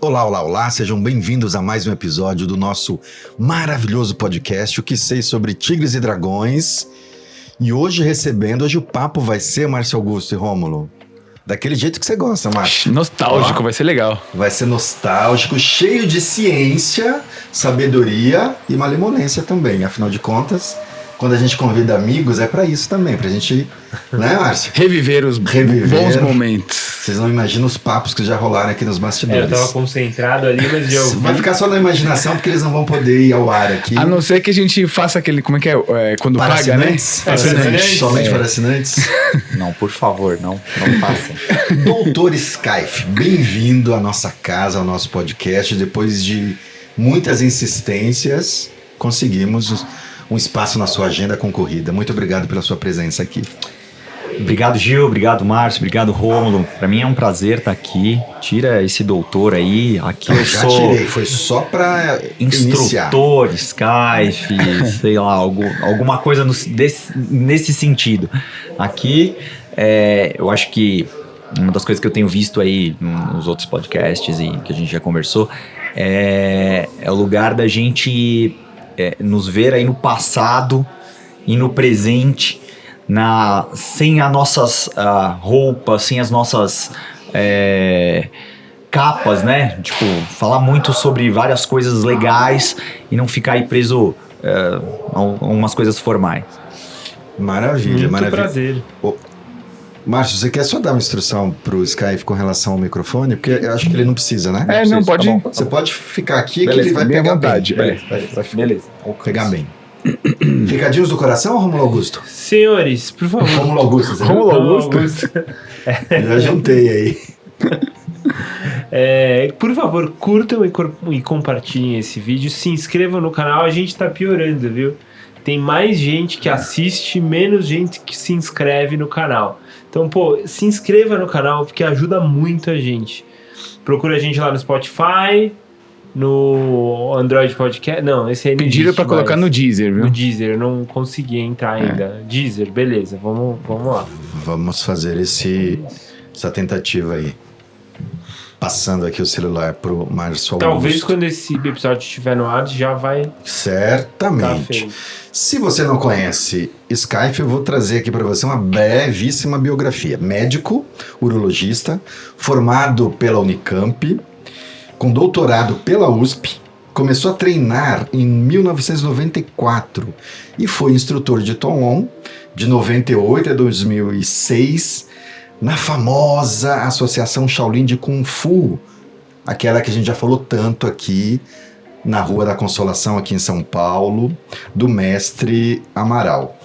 Olá, olá, olá, sejam bem-vindos a mais um episódio do nosso maravilhoso podcast, O Que Sei Sobre Tigres e Dragões. E hoje o papo vai ser, Márcio Augusto e Rômulo, daquele jeito que você gosta, Márcio. Nostálgico, vai ser legal. Vai ser nostálgico, cheio de ciência, sabedoria e malemolência também. Afinal de contas, quando a gente convida amigos, é pra isso também, pra gente, né, Márcio? Reviver os bons momentos. Vocês não imaginam os papos que já rolaram aqui nos bastidores. Eu tava concentrado ali, mas eu... Vai ficar só na imaginação, porque eles não vão poder ir ao ar aqui. A não ser que a gente faça aquele, como é que é? Quando para paga, assinantes? né? Assinantes. Somente para assinantes? Não, por favor, não façam. Doutor Skype, bem-vindo à nossa casa, ao nosso podcast. Depois de muitas insistências, conseguimos um espaço na sua agenda concorrida. Muito obrigado pela sua presença aqui. Obrigado, Gil. Obrigado, Márcio. Obrigado, Rômulo. Pra mim é um prazer estar aqui. Tira esse doutor aí. Aqui eu já sou... tirei, foi só pra instrutor, Skype, sei lá, alguma coisa nesse sentido. Aqui, eu acho que uma das coisas que eu tenho visto aí nos outros podcasts e que a gente já conversou é o lugar da gente nos ver aí no passado e no presente, sem as nossas roupas, sem as nossas capas, né? Tipo, falar muito sobre várias coisas legais e não ficar aí preso a umas coisas formais. Maravilha, muito maravilha. Prazer. Márcio, você quer só dar uma instrução pro Skype com relação ao microfone? Porque eu acho que ele não precisa, né? Não pode. Tá bom. Você pode ficar aqui, beleza, que ele vai pegar vontade. bem. Beleza. Vou pegar bem. Recadinhos do coração ou Rômulo Augusto? Senhores, por favor. Rômulo Augusto. Você Rômulo Augusto? Já juntei aí. Por favor, curtam e compartilhem esse vídeo. Se inscrevam no canal, a gente tá piorando, viu? Tem mais gente que assiste, menos gente que se inscreve no canal. Então, se inscreva no canal, porque ajuda muito a gente. Procura a gente lá no Spotify, no Android Podcast. Não, esse aí não Pediram pra colocar no Deezer, viu? No Deezer, eu não consegui entrar ainda. Deezer, beleza, vamos lá. Vamos fazer essa tentativa aí. Passando aqui o celular pro Márcio Augusto. Talvez quando esse episódio estiver no ar, já vai... Certamente. Se você não conhece Skype, eu vou trazer aqui para você uma brevíssima biografia. Médico, urologista, formado pela Unicamp, com doutorado pela USP, começou a treinar em 1994 e foi instrutor de Taekwondo de 98 a 2006 na famosa Associação Shaolin de Kung Fu, aquela que a gente já falou tanto aqui na Rua da Consolação, aqui em São Paulo, do mestre Amaral.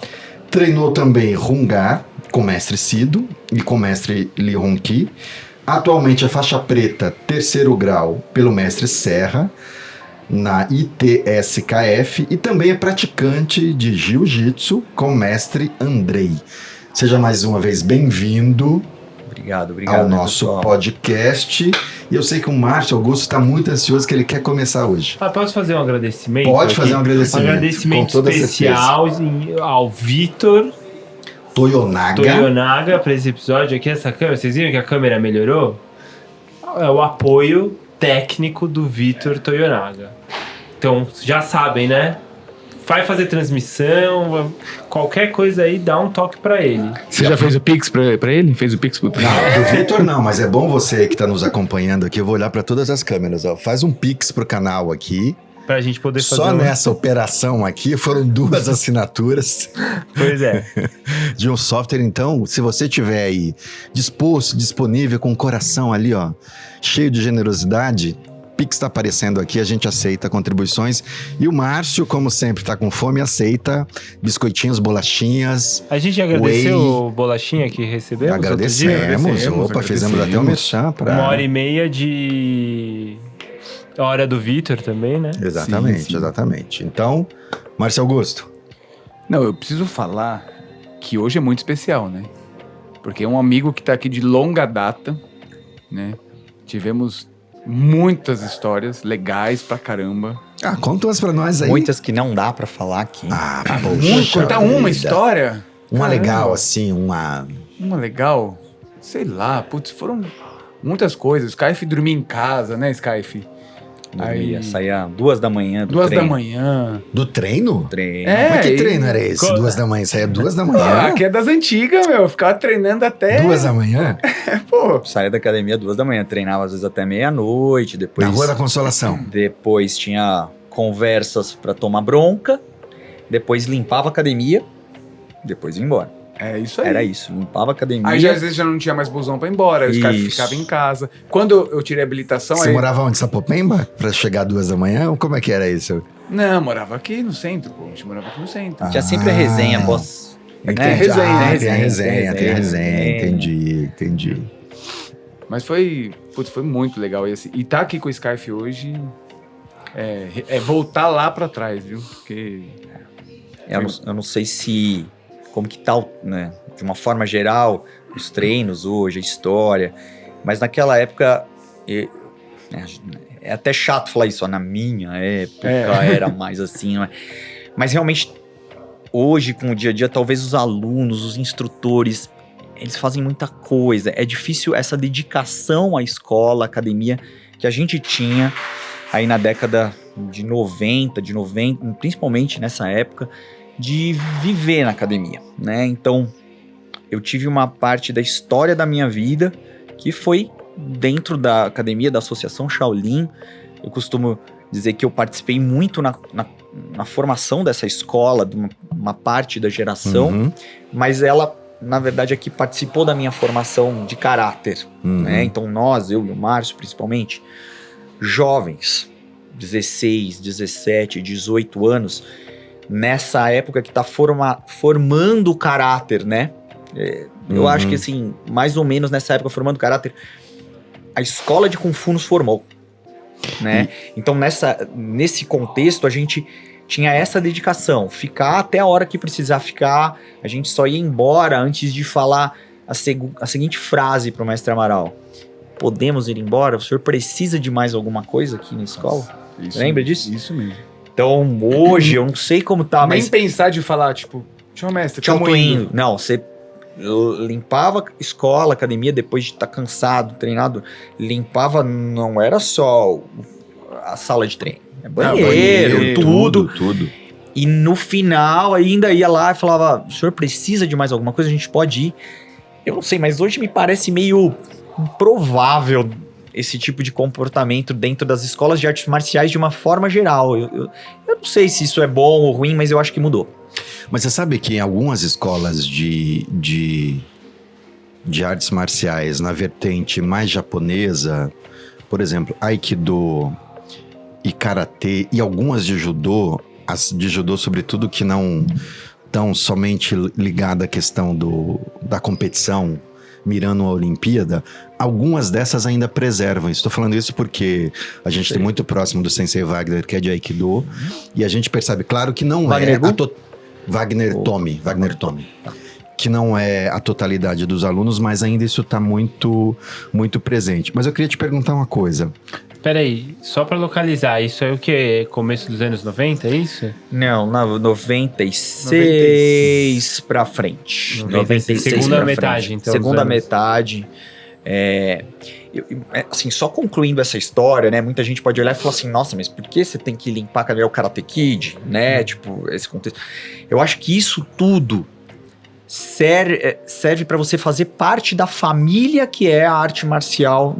Treinou também Hungar com o mestre Sido e com o mestre Li Hongqi. Atualmente é faixa preta, 3º grau, pelo mestre Serra, na ITSKF, e também é praticante de Jiu-Jitsu com o mestre Andrei. Seja mais uma vez bem-vindo. Obrigado, ao nosso pessoal. Podcast. E eu sei que o Márcio Augusto está muito ansioso, que ele quer começar hoje. Posso fazer um agradecimento? Pode fazer um agradecimento. Um agradecimento com toda especial ao Vitor Toyonaga para esse episódio aqui. Essa câmera, vocês viram que a câmera melhorou? É o apoio técnico do Vitor Toyonaga. Então, já sabem, né? Vai fazer transmissão, qualquer coisa aí, dá um toque pra ele. Você já fez o Pix pra ele? Fez o Pix pro... Não, do Vitor não, mas é bom você que tá nos acompanhando aqui, eu vou olhar pra todas as câmeras, ó. Faz um Pix pro canal aqui. Pra gente poder fazer Só nessa operação aqui foram 2 assinaturas. Pois é. De um software, então, se você tiver aí disponível, com o coração ali, ó, cheio de generosidade... Pix está aparecendo aqui, a gente aceita contribuições. E o Márcio, como sempre, tá com fome, aceita biscoitinhos, bolachinhas. A gente agradeceu o bolachinha que recebemos. Agradecemos. Opa, fizemos até um merchan pra... 1h30 de hora do Vitor também, né? Exatamente, exatamente. Então, Márcio Augusto. Não, eu preciso falar que hoje é muito especial, né? Porque é um amigo que tá aqui de longa data, né? Tivemos muitas histórias legais pra caramba. Conta umas pra nós aí. Muitas que não dá pra falar aqui. Poxa. Contar uma história? Uma Caramba. legal, assim, uma... Uma legal? Sei lá, putz, foram muitas coisas. Skype dormia em casa, né, Skype? Dormia, saía 2 da manhã do 2 da treino. manhã. Do treino? Treino. Mas que e- treino era esse? 2 da manhã? Saía 2 da Ah, manhã? aqui é das antigas, meu. Ficava treinando até... 2 da manhã? Pô, Saía da academia 2 da manhã, treinava às vezes até meia-noite, depois... Na Rua da Consolação. Depois tinha conversas pra tomar bronca, depois limpava a academia, depois ia embora. é isso aí. Era isso, limpava a academia. Aí já, às vezes já não tinha mais busão pra ir embora, aí os caras Isso. ficavam em casa. Quando eu tirei a habilitação, Você aí... morava onde? Sapopemba? Pra chegar 2 da manhã? Ou como é que era isso? Não, morava aqui no centro, pô. A gente morava aqui no centro. Tinha sempre a resenha após... É que né? tem resenha, tem a resenha, tem a resenha. resenha. Entendi. Mas foi muito legal esse. E tá aqui com o Skype hoje é voltar lá pra trás, viu? Porque... Eu não sei se... Como que tá, né? De uma forma geral, os treinos hoje, a história. Mas naquela época... É até chato falar isso, ó, na minha época era mais assim. Mas realmente, hoje, com o dia a dia, talvez os alunos, os instrutores, eles fazem muita coisa. É difícil essa dedicação à escola, à academia, que a gente tinha aí na década de 90, principalmente nessa época, de viver na academia, né? Então, eu tive uma parte da história da minha vida que foi dentro da academia, da Associação Shaolin. Eu costumo dizer que eu participei muito na formação dessa escola, de uma parte da geração, Uhum. mas ela, na verdade, aqui participou da minha formação de caráter, né? Então eu e o Márcio, principalmente, jovens, 16, 17, 18 anos, nessa época que tá formando o caráter, né? Eu acho que, assim, mais ou menos nessa época, formando o caráter, a escola de Kung Fu nos formou, né? Então, nesse contexto, a gente tinha essa dedicação, ficar até a hora que precisar ficar. A gente só ia embora antes de falar a seguinte frase para o mestre Amaral: podemos ir embora? O senhor precisa de mais alguma coisa aqui na escola? Lembra disso? Isso mesmo. Então, hoje, eu não sei como tá, Nem mas... pensar de falar, tipo, tchau, mestre, Tchau, tamo tô indo. indo. Não, você limpava a escola, academia, depois de estar cansado, treinado, limpava, não era só a sala de treino. É banheiro, tudo. E no final ainda ia lá e falava: o senhor precisa de mais alguma coisa? A gente pode ir. Eu não sei, mas hoje me parece meio improvável esse tipo de comportamento dentro das escolas de artes marciais de uma forma geral. Eu não sei se isso é bom ou ruim, mas eu acho que mudou. Mas você sabe que em algumas escolas de artes marciais na vertente mais japonesa, por exemplo, Aikido e Karatê e algumas de judô, as de judô sobretudo que não estão somente ligada à questão da competição, mirando a Olimpíada, algumas dessas ainda preservam. Estou falando isso porque a gente tem muito próximo do Sensei Wagner, que é de Aikido, e a gente percebe, claro, que não Wagner Wagner Tomi, que não é a totalidade dos alunos, mas ainda isso está muito, muito presente. Mas eu queria te perguntar uma coisa. Peraí, só pra localizar, isso é o que? Começo dos anos 90, é isso? Não, na 96 pra frente. 96 Segunda pra metade, frente. então, Segunda dos anos. metade. Assim, só concluindo essa história, né? Muita gente pode olhar e falar assim: nossa, mas por que você tem que limpar a academia? O Karate Kid, né? Tipo, esse contexto. Eu acho que isso tudo serve pra você fazer parte da família que é a arte marcial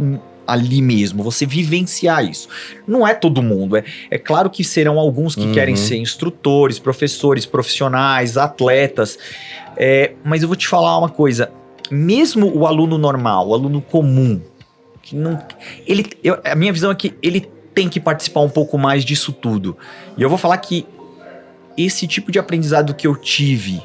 ali mesmo, você vivenciar isso. Não é todo mundo, é claro que serão alguns que querem ser instrutores, professores, profissionais, atletas, mas eu vou te falar uma coisa, mesmo o aluno normal, o aluno comum, que não, a minha visão é que ele tem que participar um pouco mais disso tudo, e eu vou falar que esse tipo de aprendizado que eu tive,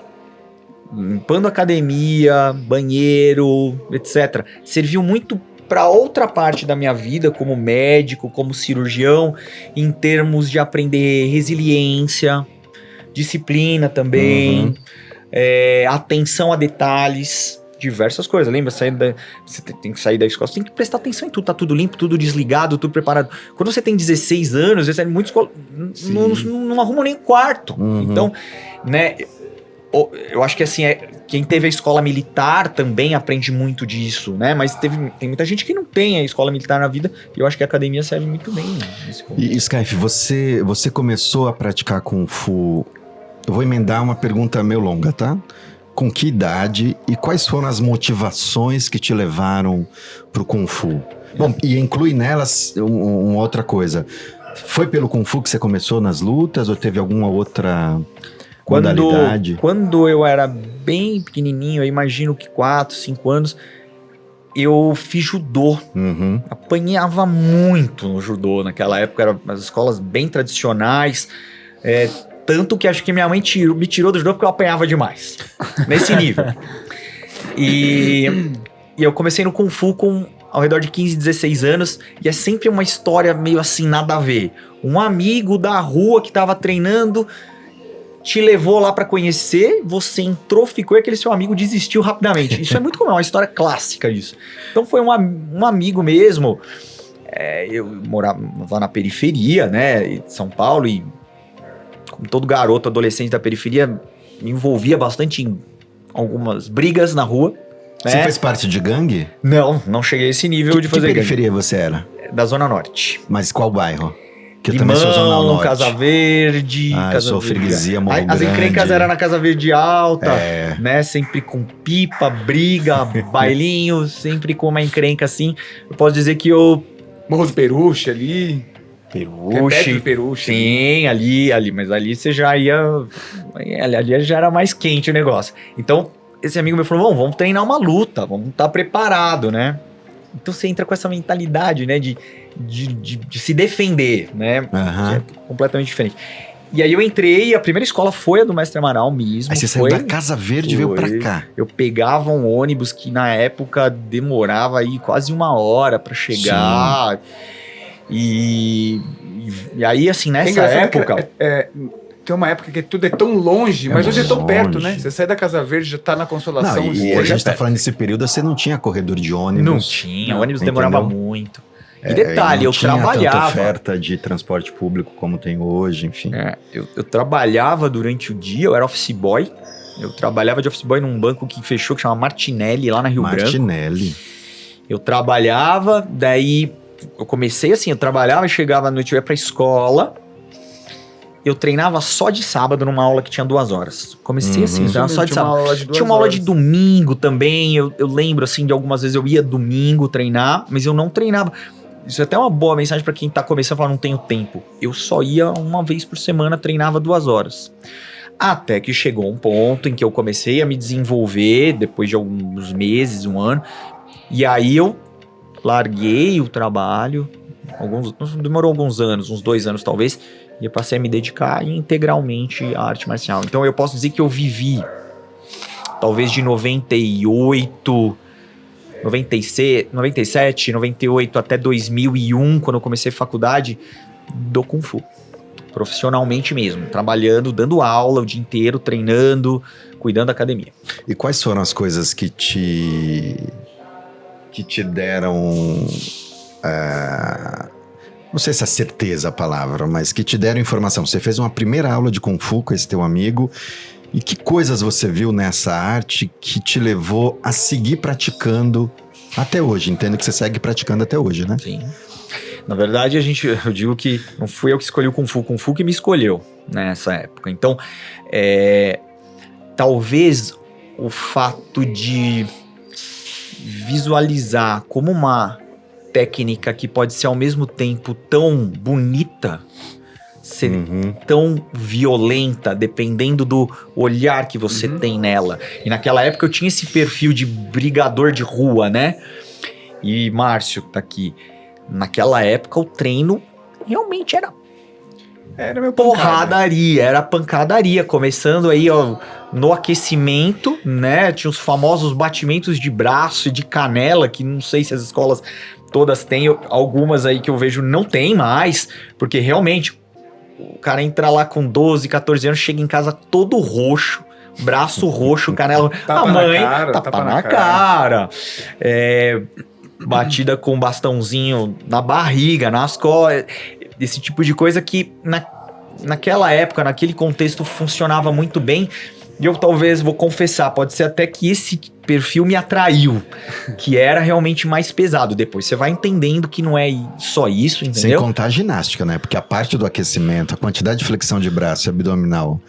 limpando academia, banheiro, etc., serviu muito para outra parte da minha vida, como médico, como cirurgião, em termos de aprender resiliência, disciplina também, atenção a detalhes, diversas coisas. Lembra? Você tem que sair da escola, você tem que prestar atenção em tudo, tá tudo limpo, tudo desligado, tudo preparado. Quando você tem 16 anos, muitos não arrumam nem quarto. Então, né, eu acho que assim, quem teve a escola militar também aprende muito disso, né? Mas tem muita gente que não tem a escola militar na vida e eu acho que a academia serve muito bem nesse ponto. E Skype, você começou a praticar Kung Fu. Eu vou emendar uma pergunta meio longa, tá? Com que idade e quais foram as motivações que te levaram pro Kung Fu? Bom, e inclui nelas uma outra coisa. Foi pelo Kung Fu que você começou nas lutas ou teve alguma outra modalidade? Quando eu era bem pequenininho, eu imagino que 4, 5 anos, eu fiz judô. Uhum. Apanhava muito no judô naquela época, eram as escolas bem tradicionais, tanto que acho que minha mãe me tirou do judô porque eu apanhava demais, nesse nível. E eu comecei no Kung Fu ao redor de 15, 16 anos, e é sempre uma história meio assim, nada a ver. Um amigo da rua que tava treinando te levou lá pra conhecer, você entrou, ficou e aquele seu amigo desistiu rapidamente. Isso é muito comum, é uma história clássica disso. Então foi um amigo mesmo, eu morava lá na periferia, né, de São Paulo, e como todo garoto, adolescente da periferia, me envolvia bastante em algumas brigas na rua. Você fez parte de gangue? Não cheguei a esse nível de fazer Que periferia você era? Da Zona Norte. Mas qual bairro? Que eu Limão, também sou Zona Norte. Casa Verde. Eu sou freguesia, Morro As Grande. encrencas eram na Casa Verde Alta, né? Sempre com pipa, briga, bailinho, sempre com uma encrenca assim. Eu posso dizer que eu... Morro do Peruche ali. Peruche. Peruche. Sim, ali. Mas ali você já ia... Ali já era mais quente o negócio. Então, esse amigo meu falou, vamos treinar uma luta, vamos estar preparado, né? Então você entra com essa mentalidade, né? De se defender, né? Uhum. É completamente diferente. E aí eu entrei, a primeira escola foi a do Mestre Amaral mesmo. Aí você saiu da Casa Verde e veio pra cá. Eu pegava um ônibus que na época demorava aí quase 1 hora pra chegar. Sim. E aí, assim, nessa época... Tem uma época que tudo é tão longe, mas hoje é tão perto, né? Você sai da Casa Verde, já tá na Consolação. Não, e a gente tá falando desse período, você não tinha corredor de ônibus. Não tinha, o ônibus demorava muito. E detalhe, eu tinha trabalhava. Tanta oferta de transporte público como tem hoje, enfim. Eu trabalhava durante o dia, eu era office boy. Eu trabalhava de office boy num banco que fechou, que chama Martinelli, lá na Rio Branco. Martinelli. Eu trabalhava, daí eu comecei assim, eu trabalhava, chegava à noite, eu ia pra escola. Eu treinava só de sábado numa aula que tinha 2 horas. Comecei assim, treinava só de sábado. Tinha uma aula de domingo também. Eu lembro assim de algumas vezes eu ia domingo treinar, mas eu não treinava. Isso é até uma boa mensagem pra quem tá começando a falar, não tenho tempo. Eu só ia uma vez por semana, treinava 2 horas. Até que chegou um ponto em que eu comecei a me desenvolver, depois de alguns meses, 1 ano. E aí eu larguei o trabalho. Demorou alguns anos, uns 2 anos talvez. E eu passei a me dedicar integralmente à arte marcial. Então eu posso dizer que eu vivi, talvez de 98, 97, 98 até 2001, quando eu comecei a faculdade, do Kung Fu. Profissionalmente mesmo, trabalhando, dando aula o dia inteiro, treinando, cuidando da academia. E quais foram as coisas que te deram... não sei se é certeza a palavra, mas que te deram informação. Você fez uma primeira aula de Kung Fu com esse teu amigo. E que coisas você viu nessa arte que te levou a seguir praticando até hoje? Entendo que você segue praticando até hoje, né? Sim. Na verdade, eu digo que não fui eu que escolhi o Kung Fu que me escolheu nessa época. Então, talvez o fato de visualizar como uma técnica que pode ser ao mesmo tempo tão bonita, ser tão violenta, dependendo do olhar que você tem nela. E naquela época eu tinha esse perfil de brigador de rua, né? E Márcio tá aqui. Naquela época o treino realmente era meu porradaria, era pancadaria, começando aí ó, no aquecimento, né? Tinha os famosos batimentos de braço e de canela, que não sei se as escolas todas têm, algumas aí que eu vejo não tem mais, porque realmente o cara entra lá com 12, 14 anos, chega em casa todo roxo, braço roxo, canela, tapa a mãe, na cara, tapa na cara. Batida com bastãozinho na barriga, nas costas, esse tipo de coisa que naquela época, naquele contexto funcionava muito bem, E eu talvez vou confessar, pode ser até que esse perfil me atraiu, que era realmente mais pesado. Depois você vai entendendo que não é só isso, Sem entendeu? contar a ginástica, né? Porque a parte do aquecimento, a quantidade de flexão de braço e abdominal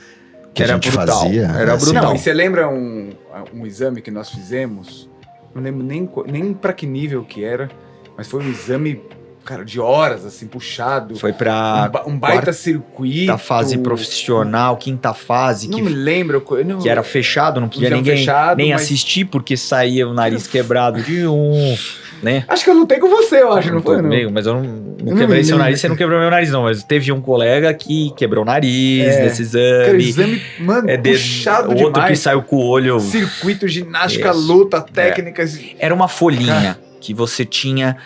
que Era a gente brutal, fazia. era assim, brutal. Não, e você lembra um exame que nós fizemos? Não lembro nem pra que nível que era, mas foi um exame, cara, de horas, assim, puxado. Foi pra Um baita circuito. quinta fase profissional, quinta fase, Não me lembro. que era fechado, não podia Exame ninguém fechado, nem mas- assistir, porque saía o nariz quebrado de um, né? Acho que eu lutei com você, eu acho, não Tô foi? Não? comigo, mas eu não Não quebrei me seu lembro. nariz, você não quebrou meu nariz não, mas teve um colega que quebrou o nariz É, nesse Cara, exame. exame, mano, puxado outro demais. que saiu com o olho. Circuito, ginástica, Isso. luta, técnicas. Era uma folhinha que você tinha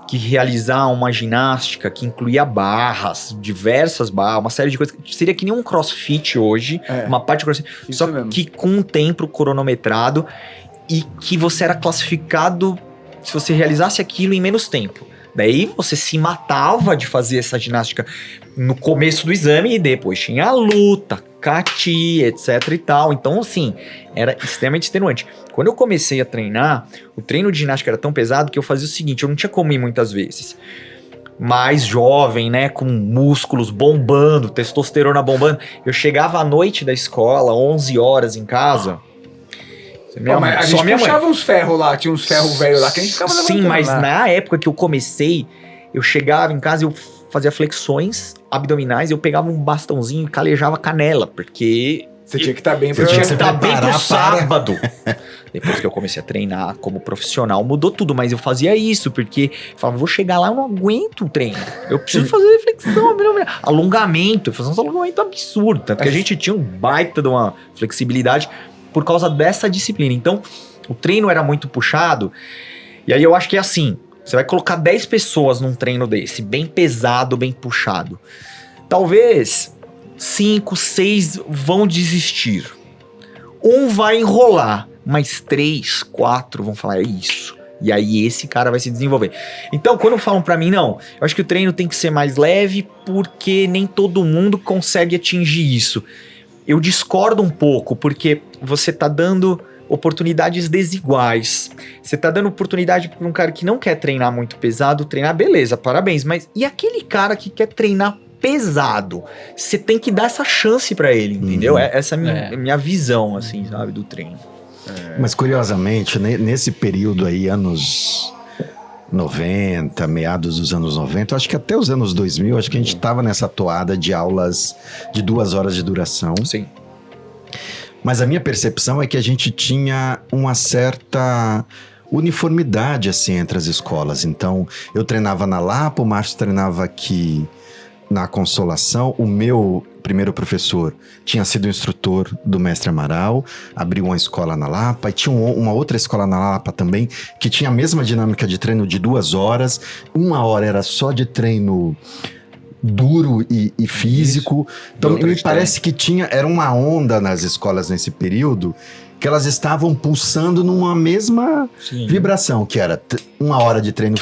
que realizar uma ginástica que incluía barras, diversas barras, uma série de coisas. Seria que nem um crossfit hoje, É. uma parte de crossfit, Isso só mesmo. que com um tempo cronometrado e que você era classificado se você realizasse aquilo em menos tempo. Daí você se matava de fazer essa ginástica no começo do exame e depois tinha a luta, cati, etc e tal. Então, assim, era extremamente extenuante. Quando eu comecei a treinar, o treino de ginástica era tão pesado que eu fazia o seguinte, eu não tinha como ir muitas vezes. Mais jovem, né, com músculos bombando, testosterona bombando. Eu chegava à noite da escola, 11 horas em casa. Pô, mas a gente puxava uns ferros lá, tinha uns ferros velhos lá que a gente ficava levantando. Sim, mas lá. na época que eu comecei, eu chegava em casa e eu fazia flexões abdominais, eu pegava um bastãozinho e calejava a canela, porque Você tinha que estar bem Você eu pra... tinha se que estar bem pro preparar para- sábado. Depois que eu comecei a treinar como profissional, mudou tudo, mas eu fazia isso, porque eu falava, vou chegar lá, eu não aguento o treino. Eu preciso fazer flexão, abdominal, alongamento, eu fazia um alongamento absurdo, tanto que a gente tinha um baita de uma flexibilidade por causa dessa disciplina. Então, o treino era muito puxado, e aí eu acho que é assim, você vai colocar 10 pessoas num treino desse, bem pesado, bem puxado. Talvez 5, 6 vão desistir. Um vai enrolar, mas 3, 4 vão falar, é isso. E aí esse cara vai se desenvolver. Então, quando falam pra mim, não, eu acho que o treino tem que ser mais leve porque nem todo mundo consegue atingir isso. Eu discordo um pouco, porque você tá dando oportunidades desiguais. Você tá dando oportunidade para um cara que não quer treinar muito pesado, treinar, beleza, parabéns. Mas e aquele cara que quer treinar pesado? Você tem que dar essa chance para ele, entendeu? Essa é a minha visão, assim, sabe, do treino. Mas curiosamente, nesse período aí, anos 90, meados dos anos 90, eu acho que até os anos 2000, acho que a gente estava nessa toada de aulas de 2 horas de duração. Sim. Mas a minha percepção é que a gente tinha uma certa uniformidade assim entre as escolas. Então, eu treinava na Lapa, o Márcio treinava aqui na Consolação. O meu primeiro professor tinha sido instrutor do mestre Amaral, abriu uma escola na Lapa, e tinha uma outra escola na Lapa também, que tinha a mesma dinâmica de treino de 2 horas. 1 hora era só de treino duro e físico. Então, me parece que era uma onda nas escolas nesse período, que elas estavam pulsando numa mesma vibração, que era 1 hora de treino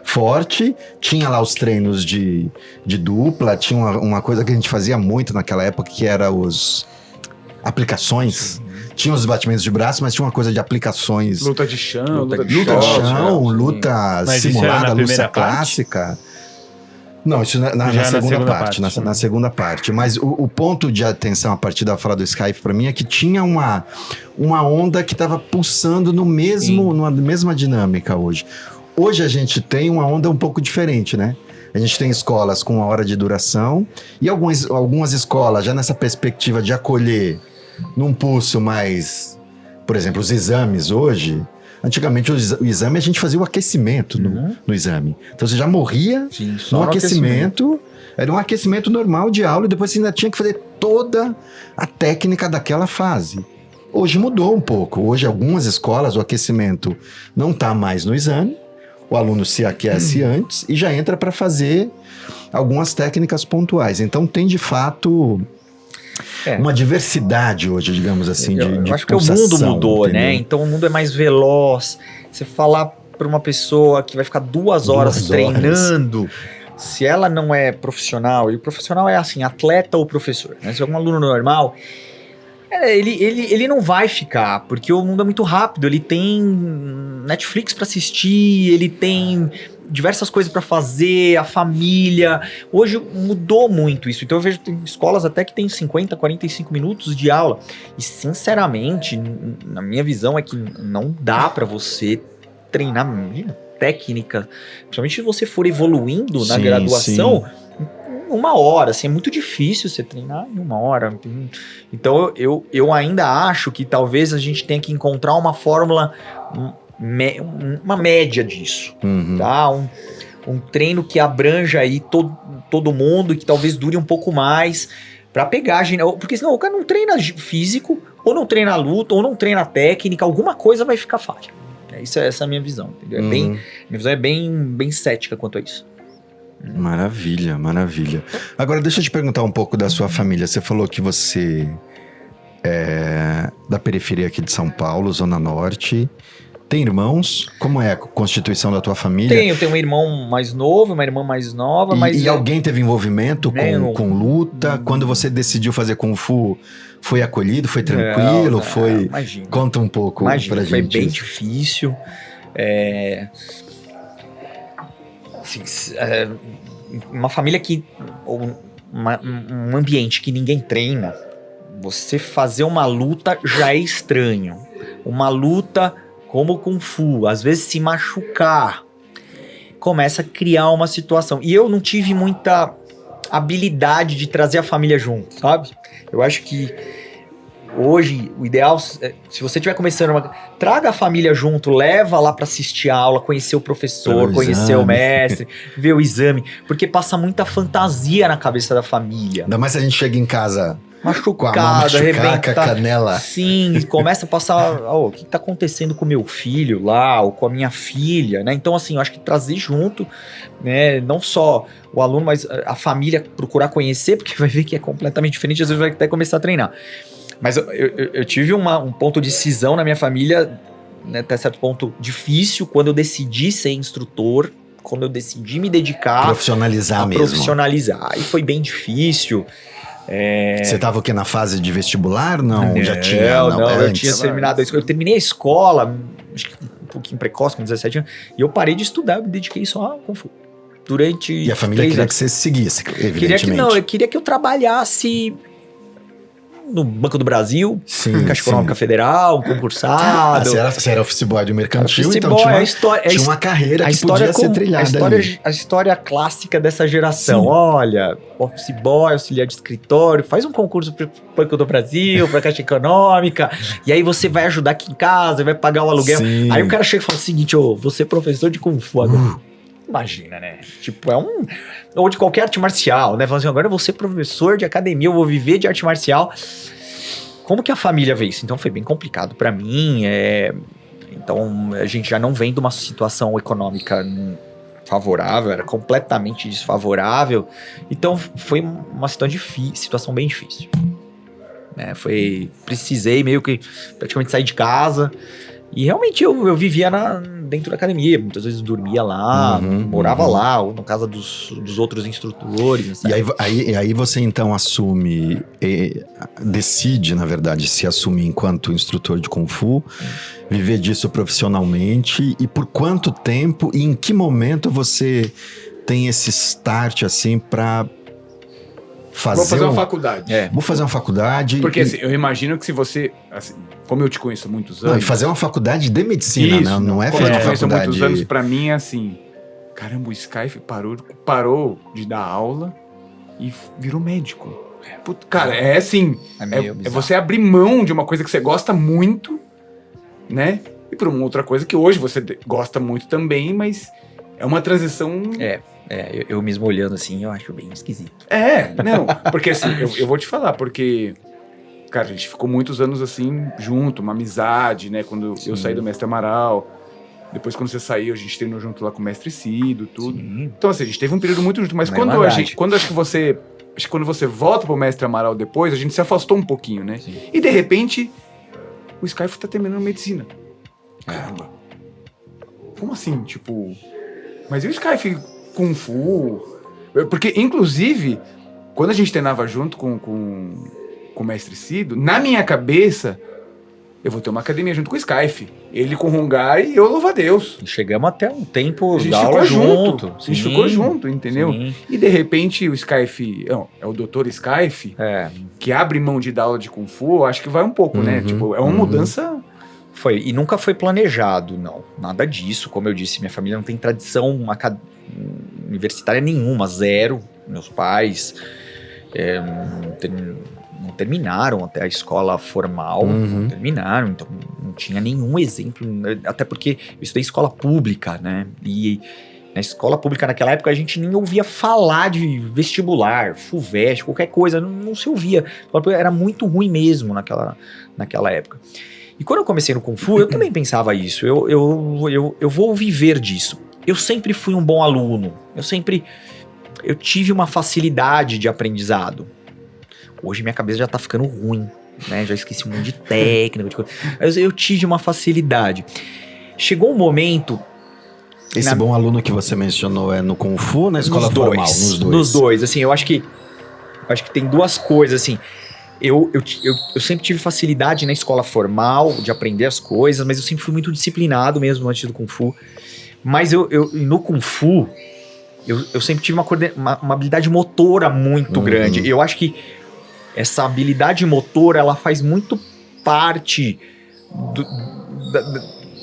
forte, tinha lá os treinos de dupla, tinha uma coisa que a gente fazia muito naquela época, que era os aplicações. Tinha os batimentos de braço, mas tinha uma coisa de aplicações. Luta de chão, luta de Luta de chão. chão, luta Mas isso era simulada, na luta primeira clássica. Não, isso na segunda parte. Na segunda parte. Mas o ponto de atenção a partir da fala do Skype pra mim é que tinha uma onda que estava pulsando numa mesma dinâmica hoje. Hoje a gente tem uma onda um pouco diferente, né? A gente tem escolas com 1 hora de duração e algumas escolas já nessa perspectiva de acolher num pulso mais... Por exemplo, os exames hoje... Antigamente o exame a gente fazia o aquecimento no exame. Então você já morria no aquecimento. Era um aquecimento normal de aula e depois você ainda tinha que fazer toda a técnica daquela fase. Hoje mudou um pouco. Hoje algumas escolas o aquecimento não está mais no exame. O aluno se aquece antes e já entra para fazer algumas técnicas pontuais. Então tem de fato... uma diversidade hoje, digamos assim, de eu acho que o mundo mudou, entendeu? Né? Então o mundo é mais veloz. Você falar para uma pessoa que vai ficar 2 horas treinando, se ela não é profissional, e o profissional é assim, atleta ou professor, né? Se é um aluno normal, Ele não vai ficar, porque o mundo é muito rápido. Ele tem Netflix pra assistir, ele tem diversas coisas pra fazer, a família. Hoje mudou muito isso. Então eu vejo tem escolas até que tem 50, 45 minutos de aula. E sinceramente, na minha visão, é que não dá pra você treinar técnica. Principalmente se você for evoluindo na graduação. Uma hora, assim, é muito difícil você treinar em uma hora. Então eu ainda acho que talvez a gente tenha que encontrar uma fórmula, uma média disso, tá? Um treino que abranja aí todo mundo, que talvez dure um pouco mais, pra pegar a gente, porque senão o cara não treina físico, ou não treina luta, ou não treina técnica, alguma coisa vai ficar falha. Essa é a minha visão, entendeu? Minha visão é bem cética quanto a isso. Maravilha, maravilha. Agora deixa eu te perguntar um pouco da sua família. Você falou que você é da periferia aqui de São Paulo, Zona Norte. Tem irmãos? Como é a constituição da tua família? Tenho um irmão mais novo, uma irmã mais nova. E alguém teve envolvimento com luta? Quando você decidiu fazer Kung Fu, foi acolhido? Foi tranquilo? Imagina. Conta um pouco pra gente. Foi bem difícil. Uma família que... um ambiente que ninguém treina, você fazer uma luta já é estranho. Uma luta como Kung Fu, às vezes se machucar, começa a criar uma situação. E eu não tive muita habilidade de trazer a família junto, sabe? Eu acho que hoje, o ideal, se você estiver começando, traga a família junto, leva lá para assistir a aula, conhecer o professor, conhecer o mestre, ver o exame, porque passa muita fantasia na cabeça da família. Ainda mais se a gente chega em casa machucada, arrebenta, com a canela. Sim, começa a passar, o que tá acontecendo com o meu filho lá, ou com a minha filha, né? Então, assim, eu acho que trazer junto, né, não só o aluno, mas a família procurar conhecer, porque vai ver que é completamente diferente, às vezes vai até começar a treinar. Mas eu tive um ponto de cisão na minha família, né, até certo ponto difícil, quando eu decidi ser instrutor, quando eu decidi me dedicar... Profissionalizar mesmo. Profissionalizar. E foi bem difícil. Você estava o quê? Na fase de vestibular? Não, já tinha? Eu tinha terminado a escola. Eu terminei a escola, acho que um pouquinho precoce, com 17 anos, e eu parei de estudar, eu me dediquei só a Kung Fu. E a família queria que você seguisse, evidentemente. Eu queria que eu trabalhasse no Banco do Brasil, Caixa Econômica Federal, concursado. Você era office boy do mercantil, office então boy, tinha uma carreira que podia ser trilhada ali. A história clássica dessa geração. Sim. Olha, office boy, auxiliar de escritório, faz um concurso para o Banco do Brasil, para a Caixa Econômica, e aí você vai ajudar aqui em casa, vai pagar o aluguel. Sim. Aí o cara chega e fala o seguinte, você é professor de Kung Fu agora. Imagina, né? Tipo, ou de qualquer arte marcial, né? Falando assim, agora eu vou ser professor de academia, eu vou viver de arte marcial. Como que a família vê isso? Então foi bem complicado pra mim. Então a gente já não vem de uma situação econômica favorável, era completamente desfavorável. Então foi uma situação bem difícil. Precisei meio que praticamente sair de casa. E realmente eu vivia dentro da academia, muitas vezes dormia lá, morava lá, ou na casa dos outros instrutores. Sabe? E aí você então decide, na verdade, se assumir enquanto instrutor de Kung Fu, viver disso profissionalmente, e por quanto tempo e em que momento você tem esse start assim pra... Vou fazer uma faculdade. Vou fazer uma faculdade. Porque assim, eu imagino que se você... Assim, como eu te conheço há muitos anos... e fazer uma faculdade de medicina, isso, não é fazer uma faculdade... Como eu te conheço há muitos anos, pra mim é assim... Caramba, o Skype parou de dar aula e virou médico. Puta, cara, é assim... É você abrir mão de uma coisa que você gosta muito, né? E por uma outra coisa que hoje você gosta muito também, mas é uma transição... Eu mesmo olhando assim, eu acho bem esquisito. Não, porque assim, eu vou te falar, porque, cara, a gente ficou muitos anos assim, junto, uma amizade, né, quando eu saí do Mestre Amaral, depois quando você saiu, a gente treinou junto lá com o Mestre Cido, tudo. Sim. Então assim, a gente teve um período muito junto, mas quando você volta pro Mestre Amaral depois, a gente se afastou um pouquinho, né? Sim. E de repente, o Skype tá terminando medicina. Caramba. Como assim, tipo... Mas e o Skype... Kung Fu, porque inclusive quando a gente treinava junto com com o Mestre Cido, na minha cabeça, eu vou ter uma academia junto com o Skyfe. Ele com o Hungai e eu louvo a Deus. Chegamos até um tempo A gente da ficou aula junto. junto. A gente ficou junto, entendeu? Sim. E de repente o Skyfe, é o Dr. Skyfe, que abre mão de dar aula de Kung Fu, eu acho que vai um pouco, né? Tipo, é uma mudança... Foi, e nunca foi planejado, não. Nada disso. Como eu disse, minha família não tem tradição universitária nenhuma, zero. Meus pais não terminaram até a escola formal, não terminaram, então não tinha nenhum exemplo, até porque eu estudei escola pública, né? E na escola pública naquela época a gente nem ouvia falar de vestibular, FUVEST, qualquer coisa, não se ouvia. Era muito ruim mesmo naquela época. E quando eu comecei no Kung Fu, eu também pensava isso, eu vou viver disso. Eu sempre fui um bom aluno, eu tive uma facilidade de aprendizado. Hoje minha cabeça já tá ficando ruim, né? Já esqueci um monte de técnica, de coisa. Mas eu tive uma facilidade. Chegou um momento... Esse bom aluno que você mencionou é no Kung Fu ou na escola formal? Nos dois. Assim, eu acho que tem duas coisas, assim. Eu sempre tive facilidade na escola formal de aprender as coisas, mas eu sempre fui muito disciplinado mesmo antes do Kung Fu. Mas no Kung Fu, eu sempre tive uma habilidade motora muito grande. Eu acho que essa habilidade motora, ela faz muito parte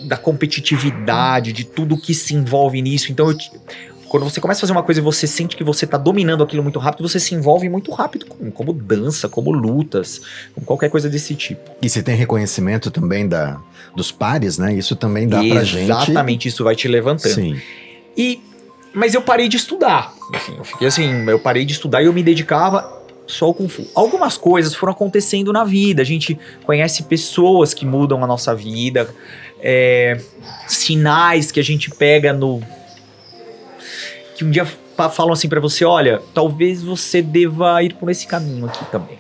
da competitividade, de tudo que se envolve nisso. Então, quando você começa a fazer uma coisa e você sente que você tá dominando aquilo muito rápido, você se envolve muito rápido, como dança, como lutas, como qualquer coisa desse tipo. E você tem reconhecimento também dos pares, né? Isso também dá pra gente... Exatamente, isso vai te levantando. Sim. Mas eu parei de estudar. Eu parei de estudar e eu me dedicava só ao Kung Fu. Algumas coisas foram acontecendo na vida. A gente conhece pessoas que mudam a nossa vida, sinais que a gente pega que um dia falam assim pra você, olha, talvez você deva ir por esse caminho aqui também.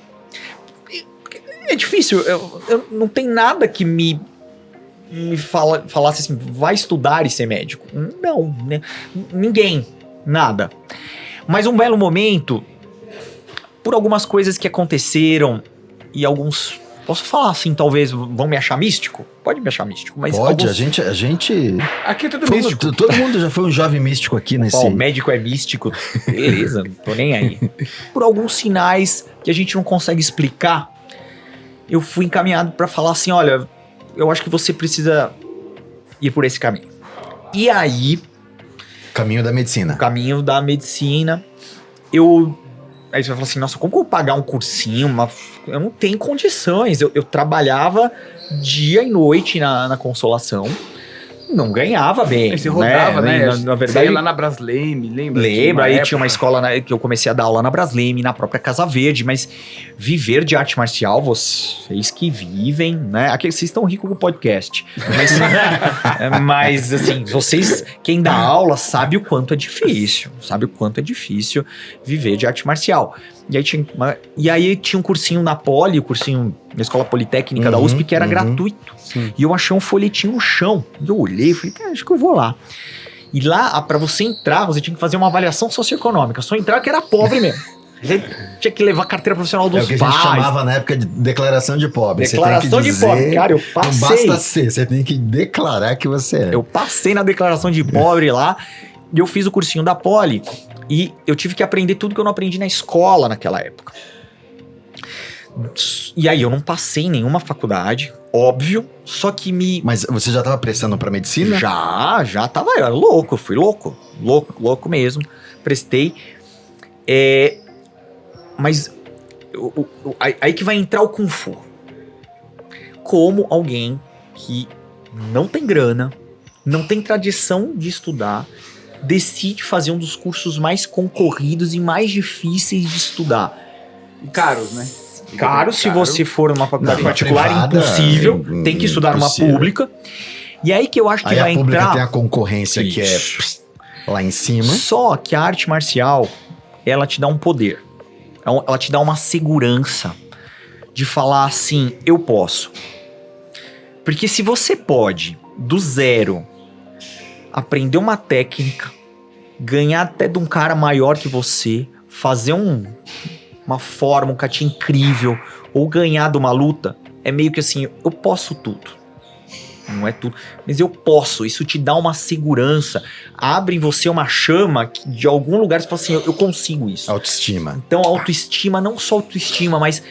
É difícil, eu não tem nada que me falasse assim, vai estudar e ser médico. Não, né? Ninguém, nada. Mas um belo momento, por algumas coisas que aconteceram e alguns... Posso falar assim, talvez vão me achar místico? Pode me achar místico, mas... Pode, a gente... Aqui é tudo místico. Todo mundo já foi um jovem místico aqui nesse... O médico é místico, beleza, não tô nem aí. Por alguns sinais que a gente não consegue explicar, eu fui encaminhado pra falar assim, olha, eu acho que você precisa ir por esse caminho. E aí... Caminho da medicina. O caminho da medicina, Aí você vai falar assim, nossa, como que eu vou pagar um cursinho? Eu não tenho condições. Eu trabalhava dia e noite na Consolação, não ganhava bem. Aí você rodava, né? Na verdade, você ia lá na Brasleme, lembra? Lembra, aí tinha uma escola que eu comecei a dar aula na Brasleme, na própria Casa Verde, mas viver de arte marcial, vocês que vivem, né? Aqui vocês estão ricos com o podcast. Mas assim, vocês, quem dá aula, sabe o quanto é difícil. Sabe o quanto é difícil viver de arte marcial. E aí tinha um cursinho na Poli, cursinho na Escola Politécnica da USP, que era gratuito. Sim. E eu achei um folhetinho no chão. E eu olhei e falei, cara, acho que eu vou lá. E lá, pra você entrar, você tinha que fazer uma avaliação socioeconômica. Só entrar que era pobre mesmo. Você tinha que levar carteira profissional dos pais. É o que a gente chamava na época de declaração de pobre. Declaração de pobre. Cara, eu passei. Não basta ser, você tem que declarar que você é. Eu passei na declaração de pobre lá. E eu fiz o cursinho da Poli. E eu tive que aprender tudo que eu não aprendi na escola naquela época. E aí eu não passei em nenhuma faculdade, óbvio, só que Mas você já estava prestando para medicina? Já tava, eu era louco, fui louco mesmo, prestei. Mas aí que vai entrar o Kung Fu. Como alguém que não tem grana, não tem tradição de estudar, decide fazer um dos cursos mais concorridos e mais difíceis de estudar. Caros, né? Caro, se você for numa faculdade particular, privada, impossível. Tem que estudar numa pública. E aí que eu acho que vai entrar... Aí a pública tem a concorrência que é lá em cima. Só que a arte marcial, ela te dá um poder. Ela te dá uma segurança de falar assim, eu posso. Porque se você pode, do zero, aprender uma técnica, ganhar até de um cara maior que você, fazer uma forma, um kati incrível, ou ganhar de uma luta, é meio que assim, eu posso tudo. Não é tudo, mas eu posso. Isso te dá uma segurança, abre em você uma chama que de algum lugar você fala assim, eu consigo isso. Autoestima. Então, autoestima, não só autoestima, mas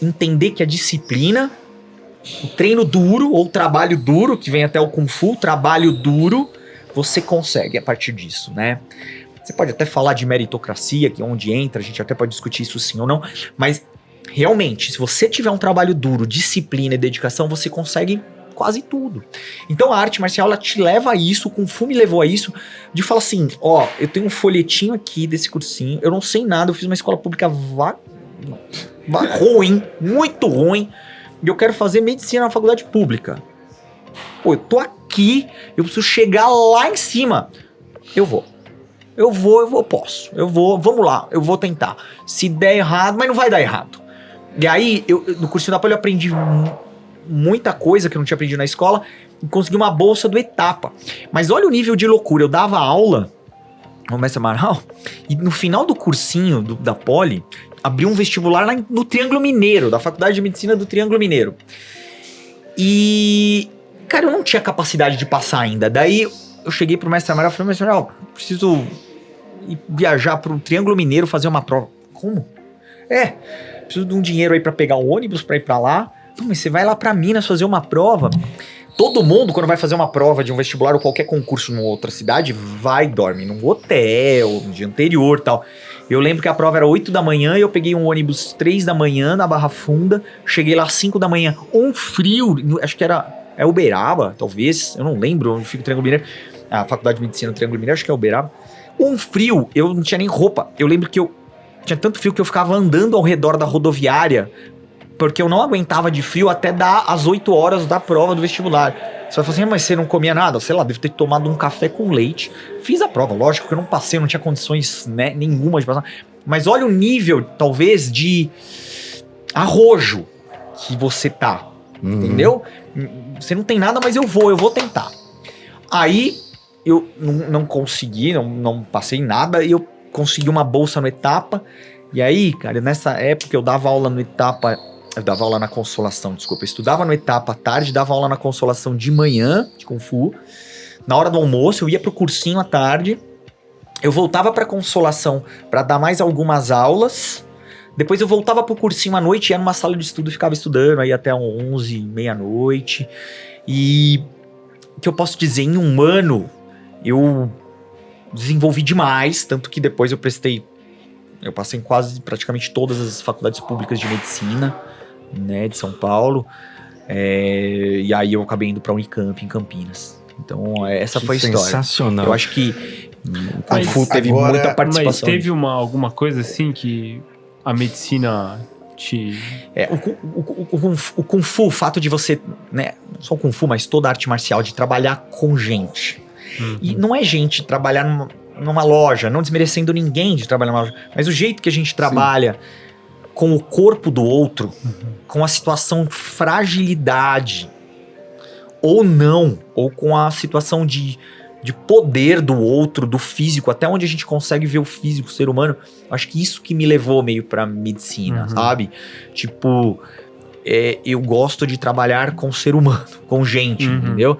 entender que a disciplina, o treino duro ou o trabalho duro, que vem até o Kung Fu, trabalho duro, você consegue a partir disso, né? Você pode até falar de meritocracia, que é onde entra, a gente até pode discutir isso sim ou não, mas realmente, se você tiver um trabalho duro, disciplina e dedicação, você consegue quase tudo. Então a arte marcial, ela te leva a isso, o Kung Fu me levou a isso, de falar assim, ó, eu tenho um folhetinho aqui desse cursinho, eu não sei nada, eu fiz uma escola pública ruim, muito ruim, e eu quero fazer medicina na faculdade pública. Pô, eu tô aqui, eu preciso chegar lá em cima. Eu posso. Vamos lá, eu vou tentar. Se der errado, mas não vai dar errado. E aí, no cursinho da Poli eu aprendi muita coisa que eu não tinha aprendido na escola e consegui uma bolsa do Etapa. Mas olha o nível de loucura, eu dava aula no Mestre Amaral e no final do cursinho da Poli, abriu um vestibular lá no Triângulo Mineiro, da Faculdade de Medicina do Triângulo Mineiro. E, cara, eu não tinha capacidade de passar ainda. Daí eu cheguei pro Mestre Amaral e falei, Mestre Amaral, preciso ir viajar pro Triângulo Mineiro fazer uma prova. Como? Preciso de um dinheiro aí pra pegar o ônibus pra ir pra lá. Não, mas você vai lá pra Minas fazer uma prova. Todo mundo, quando vai fazer uma prova de um vestibular ou qualquer concurso em outra cidade, vai dorme num hotel, no dia anterior e tal. Eu lembro que a prova era 8 da manhã e eu peguei um ônibus 3 da manhã na Barra Funda. Cheguei lá às 5 da manhã. Um frio, acho que era Uberaba, talvez. Eu não lembro onde fica o Triângulo Mineiro. A Faculdade de Medicina do Triângulo Mineiro, acho que é Uberaba. Um frio, eu não tinha nem roupa. Eu lembro que eu tinha tanto frio que eu ficava andando ao redor da rodoviária porque eu não aguentava de frio até dar as 8 horas da prova do vestibular. Você vai falar assim, mas você não comia nada? Sei lá, deve ter tomado um café com leite. Fiz a prova, lógico que eu não passei, não tinha condições, né, nenhuma de passar. Mas olha o nível, talvez, de arrojo que você tá, entendeu? Você não tem nada, mas eu vou tentar. Aí, eu não consegui, não passei nada, e eu consegui uma bolsa no Etapa. E aí, cara, nessa época eu dava aula no Etapa... Eu dava aula na Consolação, desculpa. Eu estudava no Etapa à tarde, dava aula na Consolação de manhã, de Kung Fu. Na hora do almoço, eu ia pro cursinho à tarde. Eu voltava pra Consolação pra dar mais algumas aulas. Depois eu voltava pro cursinho à noite, ia numa sala de estudo e ficava estudando aí até 11, meia-noite. E o que eu posso dizer, em um ano, eu desenvolvi demais, tanto que depois eu passei em quase praticamente todas as faculdades públicas de medicina, né, de São Paulo, e aí eu acabei indo pra Unicamp em Campinas. Então essa foi a história. Sensacional. Eu acho que o Kung Fu teve muita participação. Mas teve alguma coisa assim que a medicina te... O Kung Fu, o fato de você, né, não só o Kung Fu, mas toda a arte marcial, de trabalhar com gente. E não é gente trabalhar numa loja, não desmerecendo ninguém de trabalhar numa loja, mas o jeito que a gente trabalha com o corpo do outro, com a situação de fragilidade, ou não, ou com a situação de poder do outro, do físico, até onde a gente consegue ver o físico, o ser humano, acho que isso que me levou meio pra medicina, sabe? Tipo, eu gosto de trabalhar com ser humano, com gente, entendeu?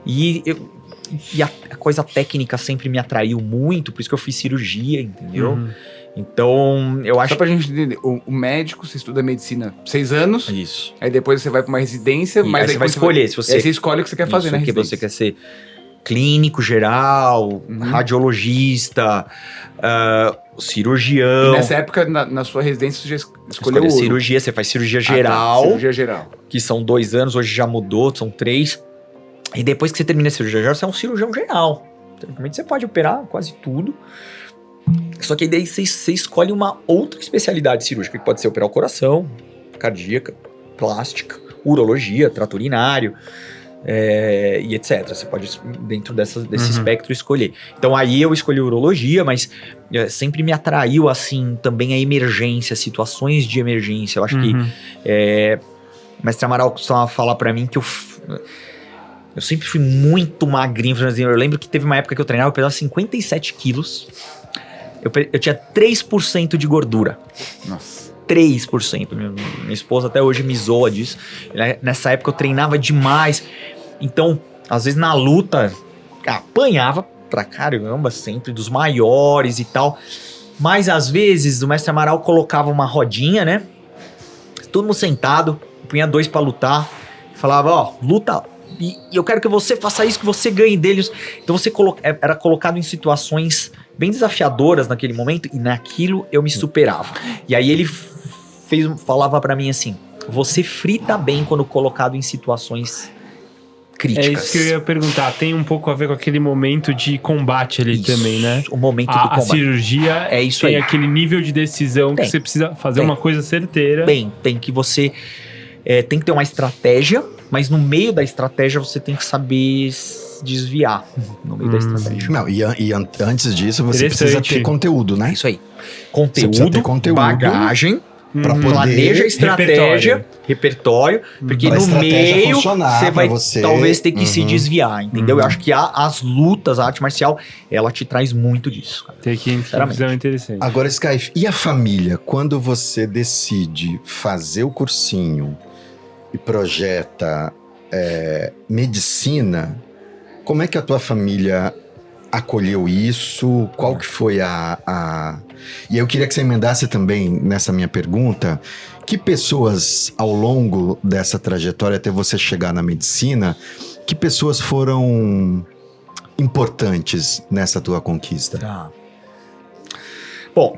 E a coisa técnica sempre me atraiu muito, por isso que eu fiz cirurgia, entendeu? Então, eu acho... Só pra gente entender, o médico, você estuda medicina 6 anos. Isso. Aí depois você vai pra uma residência, mas aí você vai escolher. Se você... Aí você escolhe o que você quer fazer na residência. Você quer ser clínico, geral, radiologista, cirurgião. E nessa época, na sua residência, você já escolheu cirurgia, você faz cirurgia geral. Cirurgia geral. Que são 2 anos, hoje já mudou, são 3. E depois que você termina a cirurgia geral, você é um cirurgião geral. Teoricamente você pode operar quase tudo. Só que aí daí você escolhe uma outra especialidade cirúrgica, que pode ser operar o coração, cardíaca, plástica, urologia, trato urinário, e etc. Você pode, dentro desse espectro, escolher. Então aí eu escolhi urologia, mas sempre me atraiu, assim, também a emergência, situações de emergência. Eu acho que o mestre Amaral costumava falar pra mim que eu sempre fui muito magrinho. Eu lembro que teve uma época que eu treinava, eu pesava 57 quilos. eu tinha 3% de gordura. Nossa. 3%. Minha esposa até hoje me zoa disso. Nessa época eu treinava demais. Então, às vezes na luta, apanhava pra caramba, sempre dos maiores e tal. Mas às vezes o mestre Amaral colocava uma rodinha, né? Todo mundo sentado, punha 2 pra lutar. Falava, ó, luta. E eu quero que você faça isso, que você ganhe deles. Então você era colocado em situações bem desafiadoras naquele momento. E naquilo eu me superava. E aí ele falava pra mim assim, você frita bem quando colocado em situações críticas. É isso que eu ia perguntar. Tem um pouco a ver com aquele momento de combate ali também, né? O momento do combate. A cirurgia é isso tem aí. Aquele nível de decisão que você precisa fazer uma coisa certeira. Tem que você... tem que ter uma estratégia, mas no meio da estratégia você tem que saber desviar no meio da estratégia. Não, e antes disso você precisa ter conteúdo, né? É isso aí. Você precisa ter conteúdo, bagagem, pra poder... planeja estratégia, repertório, porque no meio você vai talvez ter que se desviar, entendeu? Eu acho que as lutas, a arte marcial, ela te traz muito disso. Tem que visão interessante. Agora, Sky, e a família? Quando você decide fazer o cursinho e projeta medicina, como é que a tua família acolheu isso? Qual que foi E eu queria que você emendasse também nessa minha pergunta, que pessoas ao longo dessa trajetória até você chegar na medicina, que pessoas foram importantes nessa tua conquista? Tá. Bom,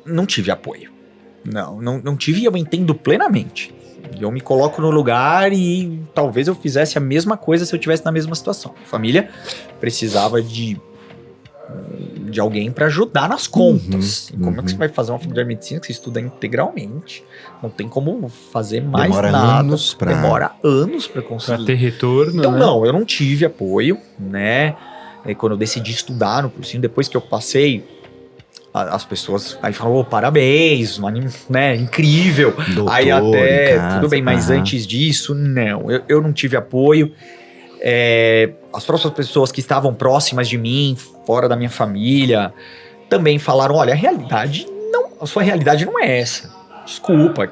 não tive apoio. Não tive e eu entendo plenamente. Eu me coloco no lugar e talvez eu fizesse a mesma coisa se eu estivesse na mesma situação. A família precisava de alguém para ajudar nas contas. Como é que você vai fazer uma faculdade de medicina que você estuda integralmente? Não tem como fazer mais nada. Demora anos para conseguir. Pra ter retorno, então, né? Não, eu não tive apoio, né? E quando eu decidi estudar no cursinho, depois que eu passei, as pessoas aí falam, parabéns, né? Incrível. Doutor, aí até, casa, tudo bem, mas antes disso, não. Eu não tive apoio. As próximas pessoas que estavam próximas de mim, fora da minha família, também falaram, olha, a sua realidade não é essa. Desculpa,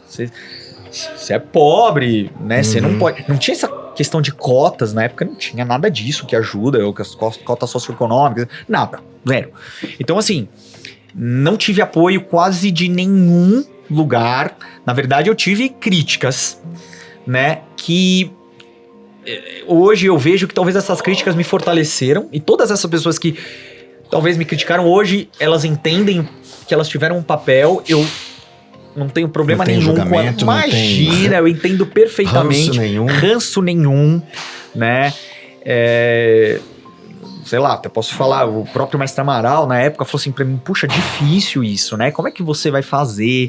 você é pobre, né? Você não pode... Não tinha essa questão de cotas, na época não tinha nada disso que ajuda, as cotas socioeconômicas, nada, zero. Então, assim, não tive apoio quase de nenhum lugar. Na verdade, eu tive críticas, né? Que... hoje eu vejo que talvez essas críticas me fortaleceram, e todas essas pessoas que talvez me criticaram hoje, elas entendem que elas tiveram um papel. Eu não tenho problema nenhum com ela. Imagina, eu entendo perfeitamente. Ranço nenhum, né? Sei lá, até posso falar, o próprio mestre Amaral na época falou assim pra mim, puxa, difícil isso, né? Como é que você vai fazer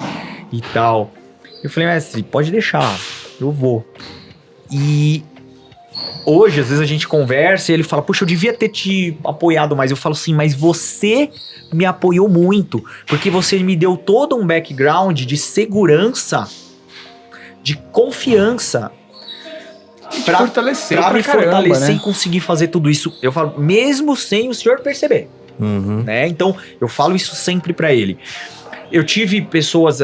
e tal? Eu falei, mestre, pode deixar, eu vou. E hoje, às vezes a gente conversa e ele fala, puxa, eu devia ter te apoiado mais. Eu falo assim, mas você me apoiou muito, porque você me deu todo um background de segurança, de confiança, pra me fortalecer, né? E conseguir fazer tudo isso. Eu falo, mesmo sem o senhor perceber. Né? Então, eu falo isso sempre pra ele. Eu tive pessoas...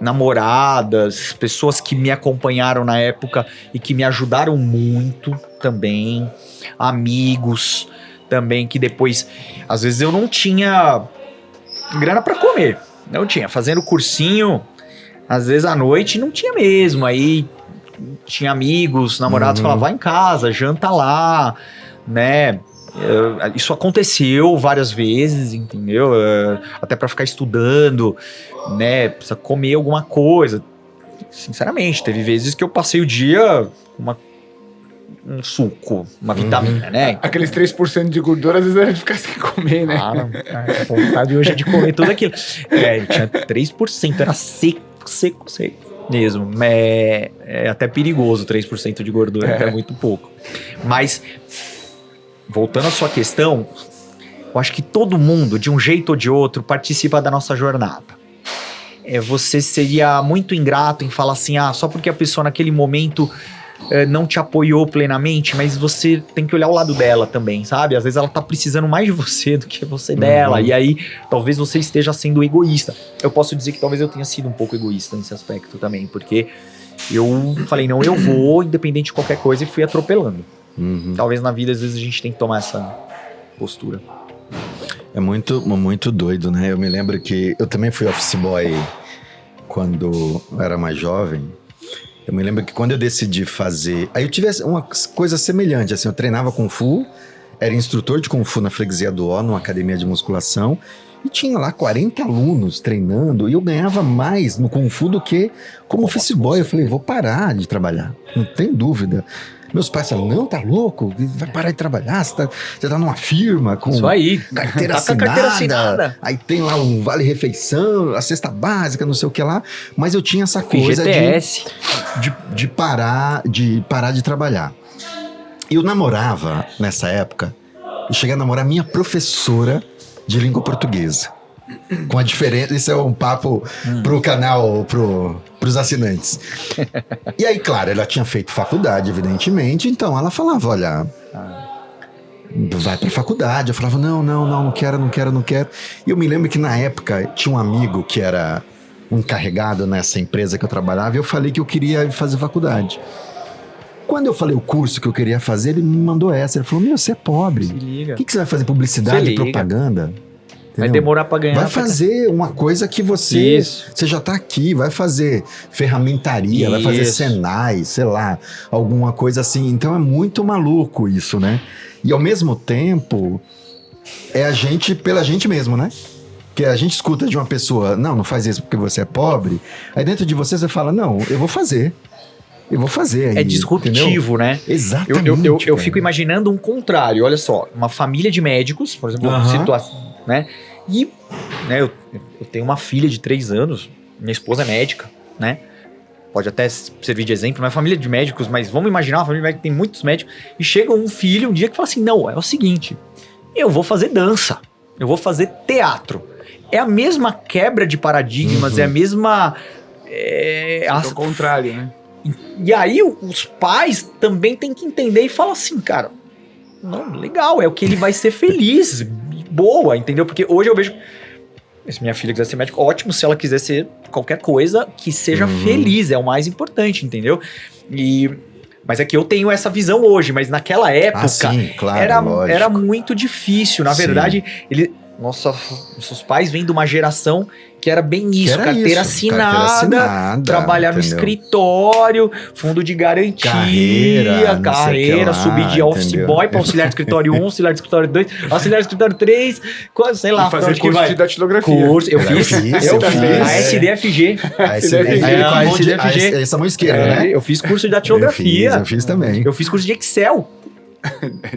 namoradas, pessoas que me acompanharam na época e que me ajudaram muito também, amigos também, que depois, às vezes eu não tinha grana pra comer, não tinha, fazendo cursinho, às vezes à noite não tinha mesmo, aí tinha amigos, namorados, falavam, vai em casa, janta lá, né? Isso aconteceu várias vezes, entendeu? Até pra ficar estudando, né? Precisa comer alguma coisa. Sinceramente, teve vezes que eu passei o dia com um suco, uma vitamina, né? Então, aqueles 3% de gordura, às vezes a gente fica sem comer, né? A vontade hoje é de comer tudo aquilo. Tinha 3%, era seco mesmo. É até perigoso 3% de gordura, é muito pouco. Mas... voltando à sua questão, eu acho que todo mundo, de um jeito ou de outro, participa da nossa jornada. Você seria muito ingrato em falar assim, só porque a pessoa naquele momento não te apoiou plenamente, mas você tem que olhar o lado dela também, sabe? Às vezes ela tá precisando mais de você do que você dela, e aí talvez você esteja sendo egoísta. Eu posso dizer que talvez eu tenha sido um pouco egoísta nesse aspecto também, porque eu falei, não, eu vou, independente de qualquer coisa, e fui atropelando. Talvez na vida, às vezes, a gente tem que tomar essa postura. É muito, muito doido, né? Eu me lembro que eu também fui office boy quando eu era mais jovem. Eu me lembro que quando eu decidi fazer... Aí eu tive uma coisa semelhante, assim, eu treinava Kung Fu, era instrutor de Kung Fu na Freguesia do Ó, numa academia de musculação, e tinha lá 40 alunos treinando, e eu ganhava mais no Kung Fu do que como office boy. Eu falei, vou parar de trabalhar, não tem dúvida. Meus pais falaram, não, tá louco? Vai parar de trabalhar, você tá numa firma com Isso aí. carteira Tá com a carteira assinada. Aí tem lá um vale-refeição, a cesta básica, não sei o que lá. Mas eu tinha essa coisa FGTS. de parar de trabalhar. Eu namorava, nessa época, eu cheguei a namorar minha professora de língua portuguesa. Com a diferença, isso é um papo pro canal, pros assinantes. E aí, claro, ela tinha feito faculdade, evidentemente, então ela falava, olha, vai pra faculdade. Eu falava, não quero. E eu me lembro que na época tinha um amigo que era um encarregado nessa empresa que eu trabalhava, e eu falei que eu queria fazer faculdade. Quando eu falei o curso que eu queria fazer, ele me mandou essa. Ele falou, você é pobre. Se liga. O que você vai fazer? Publicidade e propaganda? Vai demorar pra ganhar. Vai fazer uma coisa que você já tá aqui, vai fazer ferramentaria, vai fazer Senai, sei lá, alguma coisa assim. Então é muito maluco isso, né? E ao mesmo tempo, é a gente pela gente mesmo, né? Porque a gente escuta de uma pessoa, não faz isso porque você é pobre. Aí dentro de você fala, não, eu vou fazer. Aí, é disruptivo, entendeu? né? Exatamente. Eu fico imaginando um contrário. Olha só, uma família de médicos, por exemplo, situação, né? E né, eu tenho uma filha de 3 anos, minha esposa é médica, né? Pode até servir de exemplo, mas família de médicos, mas vamos imaginar uma família de médicos que tem muitos médicos, e chega um filho um dia que fala assim, não, é o seguinte, eu vou fazer dança, eu vou fazer teatro. É a mesma quebra de paradigmas, é a mesma... É o contrário, né? E aí os pais também têm que entender e falar assim, cara, não, legal, é o que ele vai ser feliz, boa, entendeu? Porque hoje eu vejo, se minha filha quiser ser médico, ótimo, se ela quiser ser qualquer coisa que seja feliz, é o mais importante, entendeu? Mas é que eu tenho essa visão hoje, mas naquela época sim, claro, era muito difícil, na verdade, nossos pais vêm de uma geração que era bem isso, carteira assinada, trabalhar no escritório, fundo de garantia, carreira, subir de office boy para auxiliar de escritório 1, auxiliar de escritório 2, auxiliar de escritório 3, sei lá. E fazer curso de datilografia. Eu fiz. A SDFG. Essa mão esquerda, né? Eu fiz curso de datilografia. Eu fiz também. Eu fiz curso de Excel.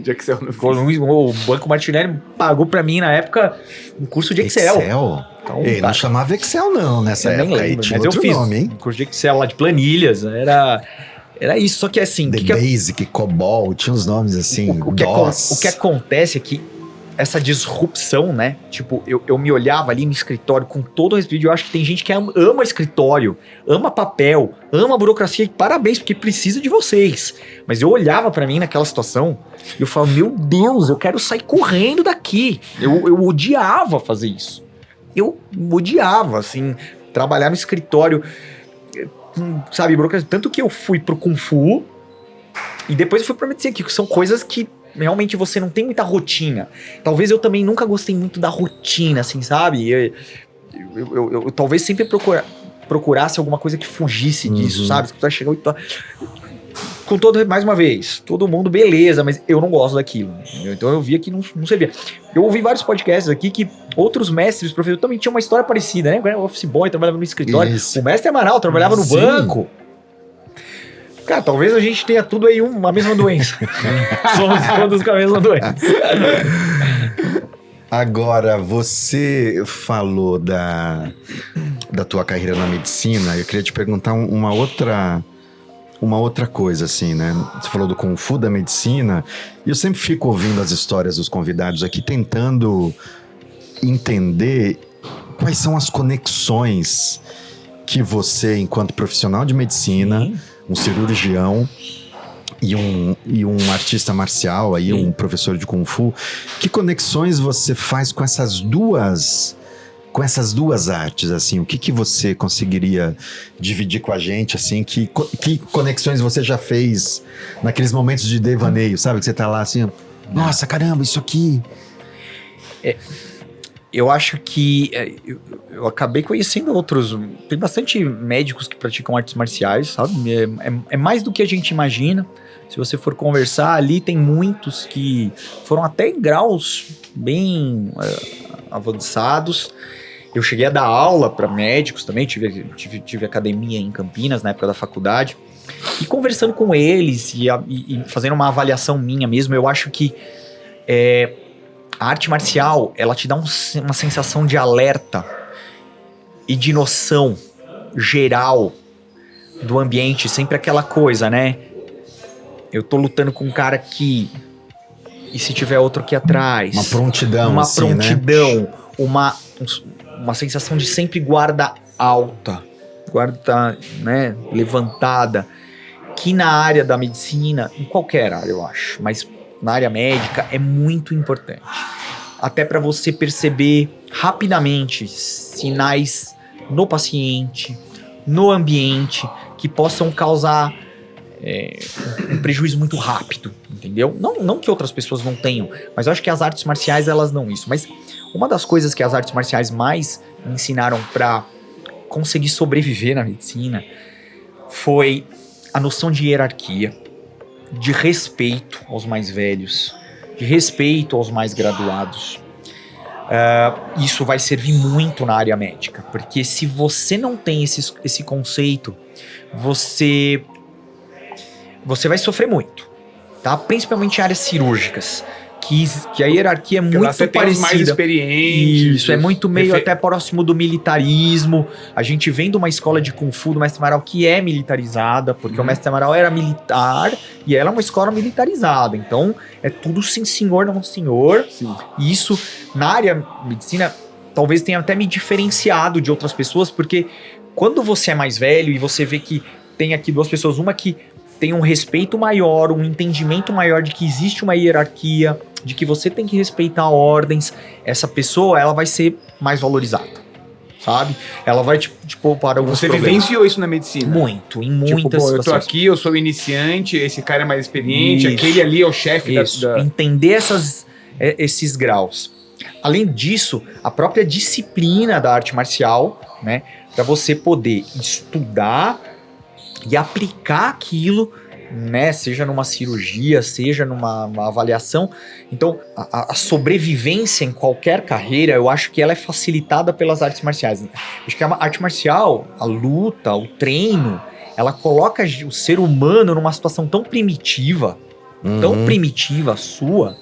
De Excel no O Banco Martinelli pagou pra mim, na época, um curso de Excel. Então, não chamava Excel não, nessa época aí. Tinha mas outro nome, hein? Um curso de Excel lá de planilhas. Era isso, só que assim... Basic, COBOL, tinha uns nomes assim, o que acontece é que essa disrupção, né? Tipo, eu me olhava ali no escritório com todo o respeito. Eu acho que tem gente que ama escritório, ama papel, ama burocracia. E parabéns, porque precisa de vocês. Mas eu olhava pra mim naquela situação e eu falava, meu Deus, eu quero sair correndo daqui. Eu odiava fazer isso. Eu odiava, assim, trabalhar no escritório, sabe, burocracia. Tanto que eu fui pro Kung Fu e depois eu fui pra medicina, que são coisas que realmente você não tem muita rotina. Talvez eu também nunca gostei muito da rotina, assim, sabe? Eu talvez sempre procurasse alguma coisa que fugisse disso, sabe? Você chegou e com mais uma vez, todo mundo beleza, mas eu não gosto daquilo. Entendeu? Então eu via que não servia. Eu ouvi vários podcasts aqui que outros mestres, professores, também tinham uma história parecida, né? O office boy trabalhava no escritório. Isso. O mestre Amaral trabalhava no banco. Cara, talvez a gente tenha tudo aí uma mesma doença. Somos todos com a mesma doença. Agora, você falou da tua carreira na medicina. Eu queria te perguntar uma outra coisa, assim, né? Você falou do Kung Fu, da medicina. E eu sempre fico ouvindo as histórias dos convidados aqui, tentando entender quais são as conexões que você, enquanto profissional de medicina, um cirurgião, e um artista marcial, aí, um professor de Kung Fu, que conexões você faz com essas duas artes, assim? O que você conseguiria dividir com a gente, assim? Que conexões você já fez naqueles momentos de devaneio, sabe? Que você tá lá assim, nossa, caramba, isso aqui... Eu acho que eu acabei conhecendo outros. Tem bastante médicos que praticam artes marciais, sabe? É mais do que a gente imagina. Se você for conversar ali, tem muitos que foram até em graus bem avançados. Eu cheguei a dar aula para médicos também, tive academia em Campinas na época da faculdade. E conversando com eles e fazendo uma avaliação minha mesmo, eu acho que a arte marcial, ela te dá uma sensação de alerta e de noção geral do ambiente, sempre aquela coisa, né? Eu tô lutando com um cara aqui, e se tiver outro aqui atrás? Uma prontidão, uma assim, prontidão, né? uma sensação de sempre guarda alta, guarda, né, levantada, que na área da medicina, em qualquer área eu acho, mas na área médica é muito importante. Até para você perceber rapidamente sinais no paciente, no ambiente, que possam causar um prejuízo muito rápido, entendeu? Não que outras pessoas não tenham, mas eu acho que as artes marciais, elas dão isso. Mas uma das coisas que as artes marciais mais me ensinaram para conseguir sobreviver na medicina foi a noção de hierarquia, de respeito aos mais velhos, de respeito aos mais graduados. Isso vai servir muito na área médica, porque se você não tem esse conceito, você vai sofrer muito, tá? Principalmente em áreas cirúrgicas, que a hierarquia é muito parecida. Os mais experientes. Isso, é muito meio até próximo do militarismo. A gente vem de uma escola de Kung Fu do Mestre Amaral que é militarizada, porque o Mestre Amaral era militar e ela é uma escola militarizada. Então, é tudo sim senhor, não senhor. Sim. E isso, na área medicina, talvez tenha até me diferenciado de outras pessoas, porque quando você é mais velho e você vê que tem aqui duas pessoas, uma que tem um respeito maior, um entendimento maior de que existe uma hierarquia, de que você tem que respeitar ordens, essa pessoa, ela vai ser mais valorizada, sabe? Ela vai te poupar alguns problemas. Você vivenciou isso na medicina? Muito, em muitas situações. Eu tô situações. aqui, eu sou iniciante, esse cara é mais experiente, Isso. aquele ali é o chefe da... Entender esses graus. Além disso, a própria disciplina da arte marcial, né? Para você poder estudar e aplicar aquilo, né, seja numa cirurgia, seja numa avaliação. Então, a sobrevivência em qualquer carreira, eu acho que ela é facilitada pelas artes marciais. Acho que a arte marcial, a luta, o treino, ela coloca o ser humano numa situação tão primitiva sua,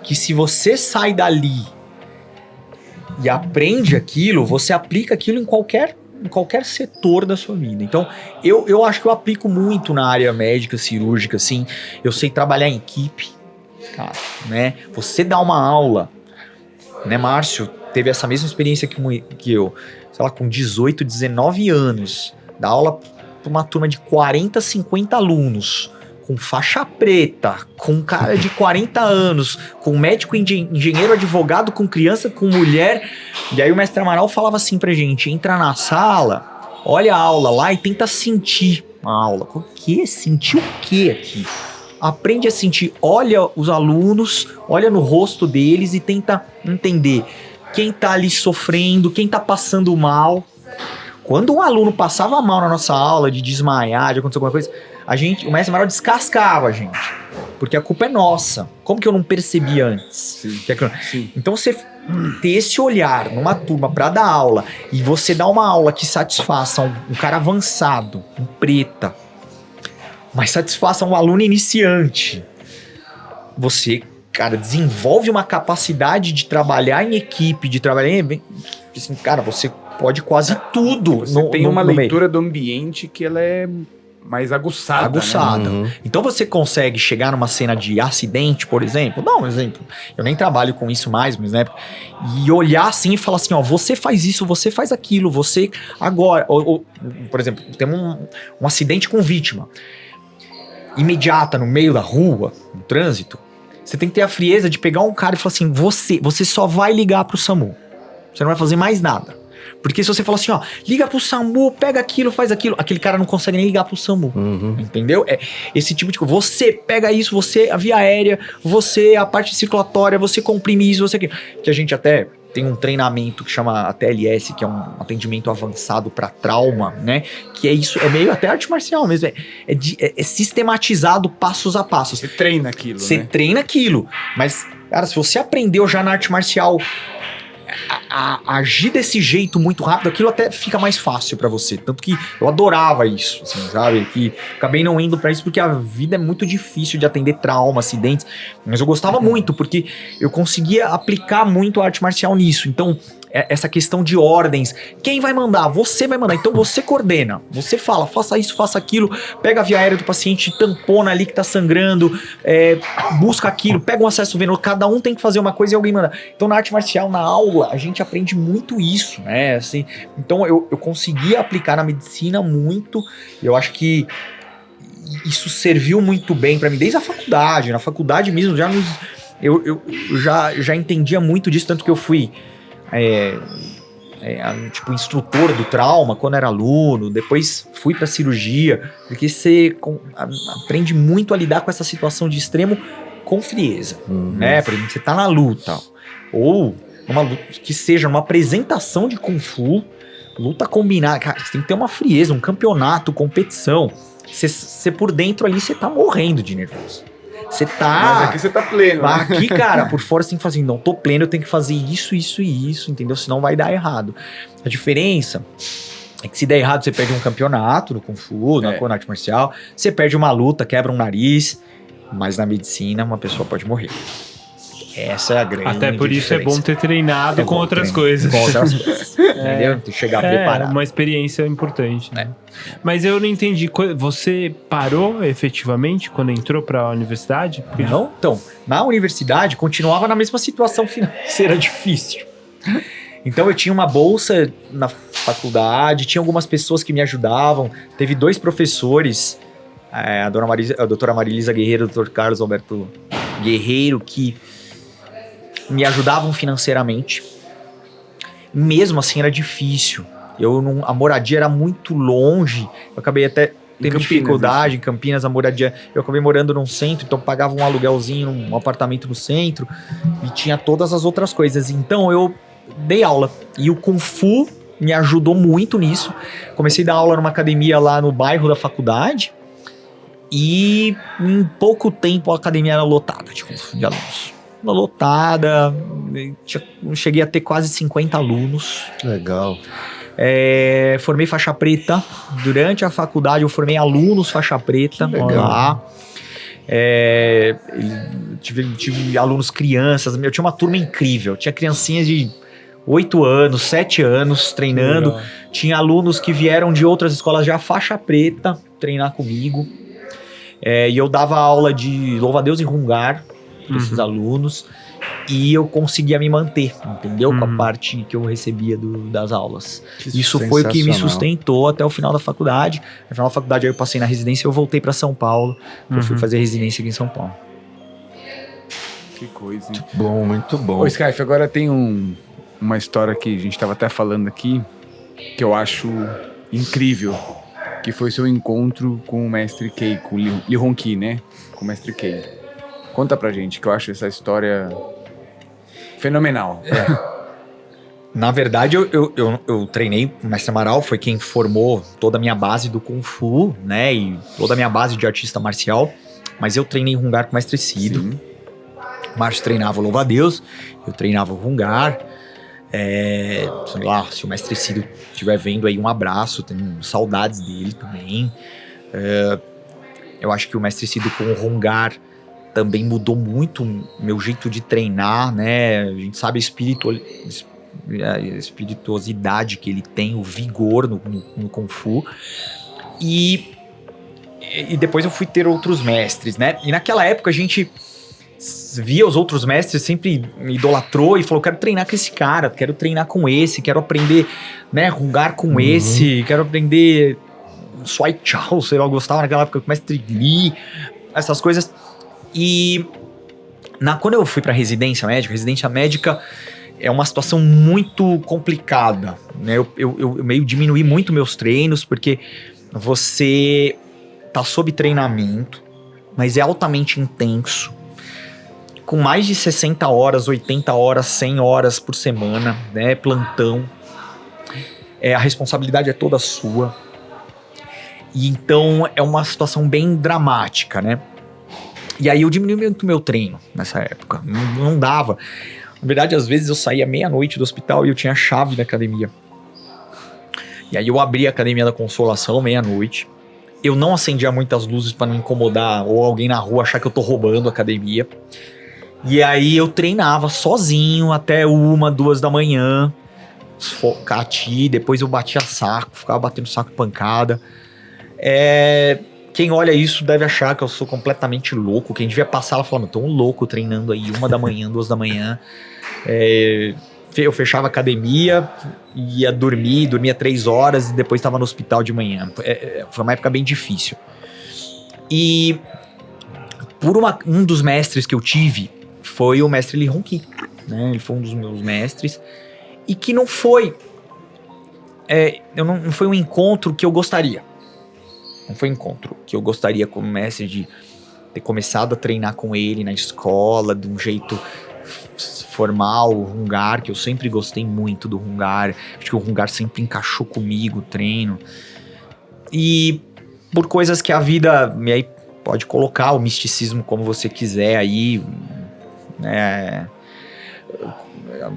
que se você sai dali e aprende aquilo, você aplica aquilo em qualquer setor da sua vida. Então, eu acho que eu aplico muito na área médica, cirúrgica, assim. Eu sei trabalhar em equipe, cara, né? Você dá uma aula, né? Márcio teve essa mesma experiência que eu, sei lá, com 18, 19 anos, dar aula para uma turma de 40, 50 alunos, com faixa preta, com cara de 40 anos, com médico, engenheiro, advogado, com criança, com mulher. E aí o Mestre Amaral falava assim pra gente: entra na sala, olha a aula lá e tenta sentir a aula. O quê? Sentir o quê aqui? Aprende a sentir, olha os alunos, olha no rosto deles e tenta entender quem tá ali sofrendo, quem tá passando mal. Quando um aluno passava mal na nossa aula, de desmaiar, de acontecer alguma coisa, o Mestre Amaral descascava a gente, porque a culpa é nossa. Como que eu não percebi antes? Sim. Então você ter esse olhar numa turma para dar aula e você dar uma aula que satisfaça um cara avançado, um preta, mas satisfaça um aluno iniciante, você, cara, desenvolve uma capacidade de trabalhar em equipe, de trabalhar em... Assim, cara, você pode quase tudo. Você tem uma leitura do ambiente que ela é mais aguçada. Né? Uhum. Então você consegue chegar numa cena de acidente, por exemplo. Dá um exemplo. Eu nem trabalho com isso mais, mas né? E olhar assim e falar assim, ó, você faz isso, você faz aquilo, você agora. Por exemplo, tem um acidente com vítima. imediata no meio da rua, no trânsito, você tem que ter a frieza de pegar um cara e falar assim, você só vai ligar pro SAMU. Você não vai fazer mais nada. Porque se você falar assim, ó, liga pro SAMU, pega aquilo, faz aquilo, aquele cara não consegue nem ligar pro SAMU. Entendeu? É esse tipo de coisa. Você pega isso, você a via aérea, você a parte circulatória, você comprime isso, você aquilo. Que a gente até tem um treinamento que chama ATLS, que é um atendimento avançado para trauma, né? Que é isso, é meio até arte marcial mesmo. É sistematizado passos a passos. Você treina aquilo, Você treina aquilo. Mas, cara, se você aprendeu já na arte marcial a agir desse jeito muito rápido, aquilo até fica mais fácil pra você. Tanto que eu adorava isso, assim, sabe? Que acabei não indo pra isso porque a vida é muito difícil de atender trauma, acidentes. Mas eu gostava muito porque eu conseguia aplicar muito a arte marcial nisso. Então, essa questão de ordens. Quem vai mandar? Você vai mandar. Então você coordena. Você fala, faça isso, faça aquilo. Pega a via aérea do paciente, tampona ali que tá sangrando. Busca aquilo, pega um acesso venoso. Cada um tem que fazer uma coisa e alguém manda. Então na arte marcial, na aula, a gente aprende muito isso, né? Assim, então eu conseguia aplicar na medicina muito. Eu acho que isso serviu muito bem pra mim. Desde a faculdade. Na faculdade mesmo, eu já entendia muito disso. Tanto que eu fui... tipo instrutor do trauma quando era aluno, depois fui pra cirurgia, porque você aprende muito a lidar com essa situação de extremo com frieza, né? Por exemplo, você tá na luta, ou numa luta que seja uma apresentação de Kung Fu, luta combinada, cara, você tem que ter uma frieza, um campeonato, competição, você por dentro ali, você tá morrendo de nervoso. Você tá... Mas aqui você tá pleno. Né? Aqui, cara, por fora você tem que fazer assim, não, tô pleno, eu tenho que fazer isso, isso e isso, entendeu? Senão vai dar errado. A diferença é que se der errado, você perde um campeonato no Kung Fu, na arte marcial, você perde uma luta, quebra um nariz, mas na medicina uma pessoa pode morrer. Essa é a grande Até por isso diferença. é bom ter treinado com outras coisas. Com outras coisas, entendeu? Chegar preparado. É uma experiência importante, né? Mas eu não entendi, você parou efetivamente quando entrou pra universidade? Não, então, na universidade continuava na mesma situação financeira difícil. Então eu tinha uma bolsa na faculdade, tinha algumas pessoas que me ajudavam, teve 2 professores, a doutora Marilisa Guerreiro e o doutor Carlos Alberto Guerreiro, que me ajudavam financeiramente. Mesmo assim era difícil. A moradia era muito longe. Eu acabei até tendo dificuldade em Campinas, a moradia. Eu acabei morando num centro, então pagava um aluguelzinho num apartamento no centro e tinha todas as outras coisas. Então eu dei aula. E o Kung Fu me ajudou muito nisso. Comecei a dar aula numa academia lá no bairro da faculdade. E em pouco tempo a academia era lotada de alunos. Lotada, cheguei a ter quase 50 alunos. Legal. Formei faixa preta. Durante a faculdade eu formei alunos faixa preta. Lá. Tive alunos crianças. Eu tinha uma turma incrível. Tinha criancinhas de 8 anos, 7 anos treinando. Legal. Tinha alunos que vieram de outras escolas já faixa preta treinar comigo. E eu dava aula de louva-a-Deus e Hungar para esses alunos, e eu conseguia me manter, entendeu? Com a parte que eu recebia das aulas. Isso foi o que me sustentou até o final da faculdade. No final da faculdade aí eu passei na residência e eu voltei para São Paulo. Eu fui fazer residência aqui em São Paulo. Que coisa, hein? Muito bom, muito bom. Ô, Skype, agora tem uma história que a gente estava até falando aqui, que eu acho incrível, que foi seu encontro com o Mestre Kei, com o Lee Hong-ki, né? Com o Mestre Kei. Conta pra gente, que eu acho essa história fenomenal. Na verdade, eu treinei, o Mestre Amaral foi quem formou toda a minha base do Kung Fu, né? E toda a minha base de artista marcial. Mas eu treinei Hungar com o Mestre Cido. Sim. O Márcio treinava o Louva-a-Deus, eu treinava o Hungar. Sei lá, se o Mestre Cido estiver vendo aí, um abraço, tenho saudades dele também. Eu acho que o Mestre Cido com o Hungar também mudou muito o meu jeito de treinar, né? A gente sabe a espirituosidade que ele tem, o vigor no Kung Fu. E depois eu fui ter outros mestres, né? E naquela época a gente via os outros mestres, sempre me idolatrou e falou, quero treinar com esse cara, quero treinar com esse, quero aprender, né, Hungar com esse, quero aprender Swai Chow, sei lá, eu gostava naquela época com o Mestre Li, essas coisas. E quando eu fui pra residência médica é uma situação muito complicada, né? Eu meio diminuí muito meus treinos, porque você tá sob treinamento, mas é altamente intenso, com mais de 60 horas, 80 horas, 100 horas por semana, né? Plantão. A responsabilidade é toda sua. E então é uma situação bem dramática, né? E aí eu diminui muito meu treino nessa época. Não dava. Na verdade, às vezes eu saía meia-noite do hospital e eu tinha a chave da academia. E aí eu abria a Academia da Consolação meia-noite. Eu não acendia muitas luzes para não incomodar ou alguém na rua achar que eu tô roubando a academia. E aí eu treinava sozinho até 1, 2 da manhã. Cati, depois eu batia saco, ficava batendo saco de pancada. Quem olha isso deve achar que eu sou completamente louco. Quem devia passar, ela falava, tô um louco treinando aí 1 da manhã, 2 da manhã. Eu fechava a academia, ia dormia 3 horas e depois estava no hospital de manhã. Foi uma época bem difícil. E por um dos mestres que eu tive foi o mestre Li Hongqi, né? Ele foi um dos meus mestres. E que não foi não foi um encontro que eu gostaria. Não foi um encontro que eu gostaria como mestre de ter começado a treinar com ele na escola, de um jeito formal, o Hungar, que eu sempre gostei muito do Hungar. Acho que o Hungar sempre encaixou comigo, o treino. E por coisas que a vida aí pode colocar, o misticismo como você quiser aí, né?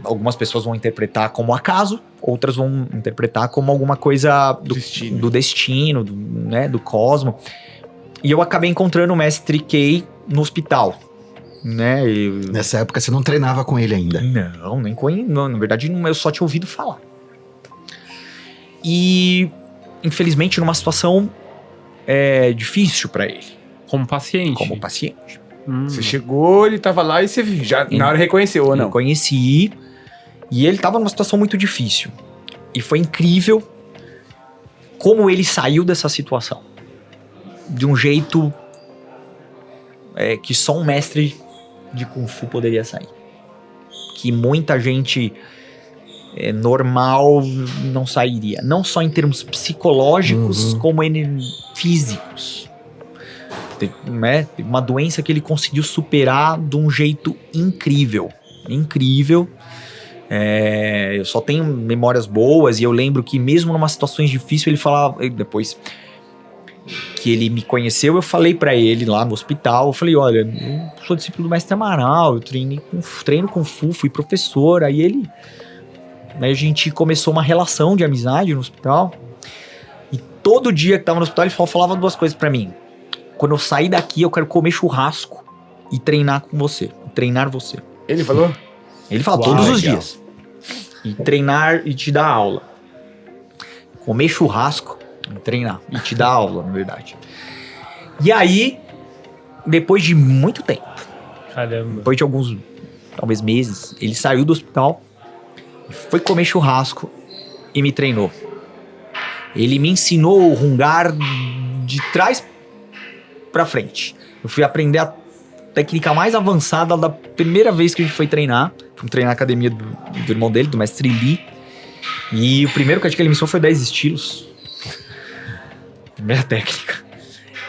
Algumas pessoas vão interpretar como acaso, outras vão interpretar como alguma coisa do destino, né, do cosmo. E eu acabei encontrando o mestre Kei no hospital, né? Nessa época você não treinava com ele ainda? Não, nem conheço. Na verdade, eu só tinha ouvido falar. E, infelizmente, numa situação difícil pra ele. Como paciente. Como paciente. Você chegou, ele tava lá e você já na hora reconheceu ou não? Eu conheci e ele tava numa situação muito difícil. E foi incrível como ele saiu dessa situação. De um jeito que só um mestre de Kung Fu poderia sair. Que muita gente normal não sairia. Não só em termos psicológicos, como físicos. Teve uma doença que ele conseguiu superar de um jeito incrível. Incrível. Eu só tenho memórias boas e eu lembro que mesmo numa situações difíceis ele falava, depois que ele me conheceu, eu falei pra ele lá no hospital, eu falei, olha, eu sou discípulo do Mestre Amaral, eu treino Kung Fu, fui professor, aí a gente começou uma relação de amizade no hospital, e todo dia que tava no hospital ele falava 2 coisas pra mim: quando eu sair daqui eu quero comer churrasco e treinar com você, treinar você. Ele falou? Ele fala todos os dias. E treinar e te dar aula. Comer churrasco e treinar. E te dar aula, na verdade. E aí, depois de muito tempo, Caramba. depois de alguns, talvez meses, ele saiu do hospital, foi comer churrasco e me treinou. Ele me ensinou o Hungar de trás pra frente. Eu fui aprender a técnica mais avançada da primeira vez que a gente foi treinar. Fui treinar na academia do irmão dele, do mestre Li. E o primeiro que ele me ensinou foi 10 estilos. Primeira técnica.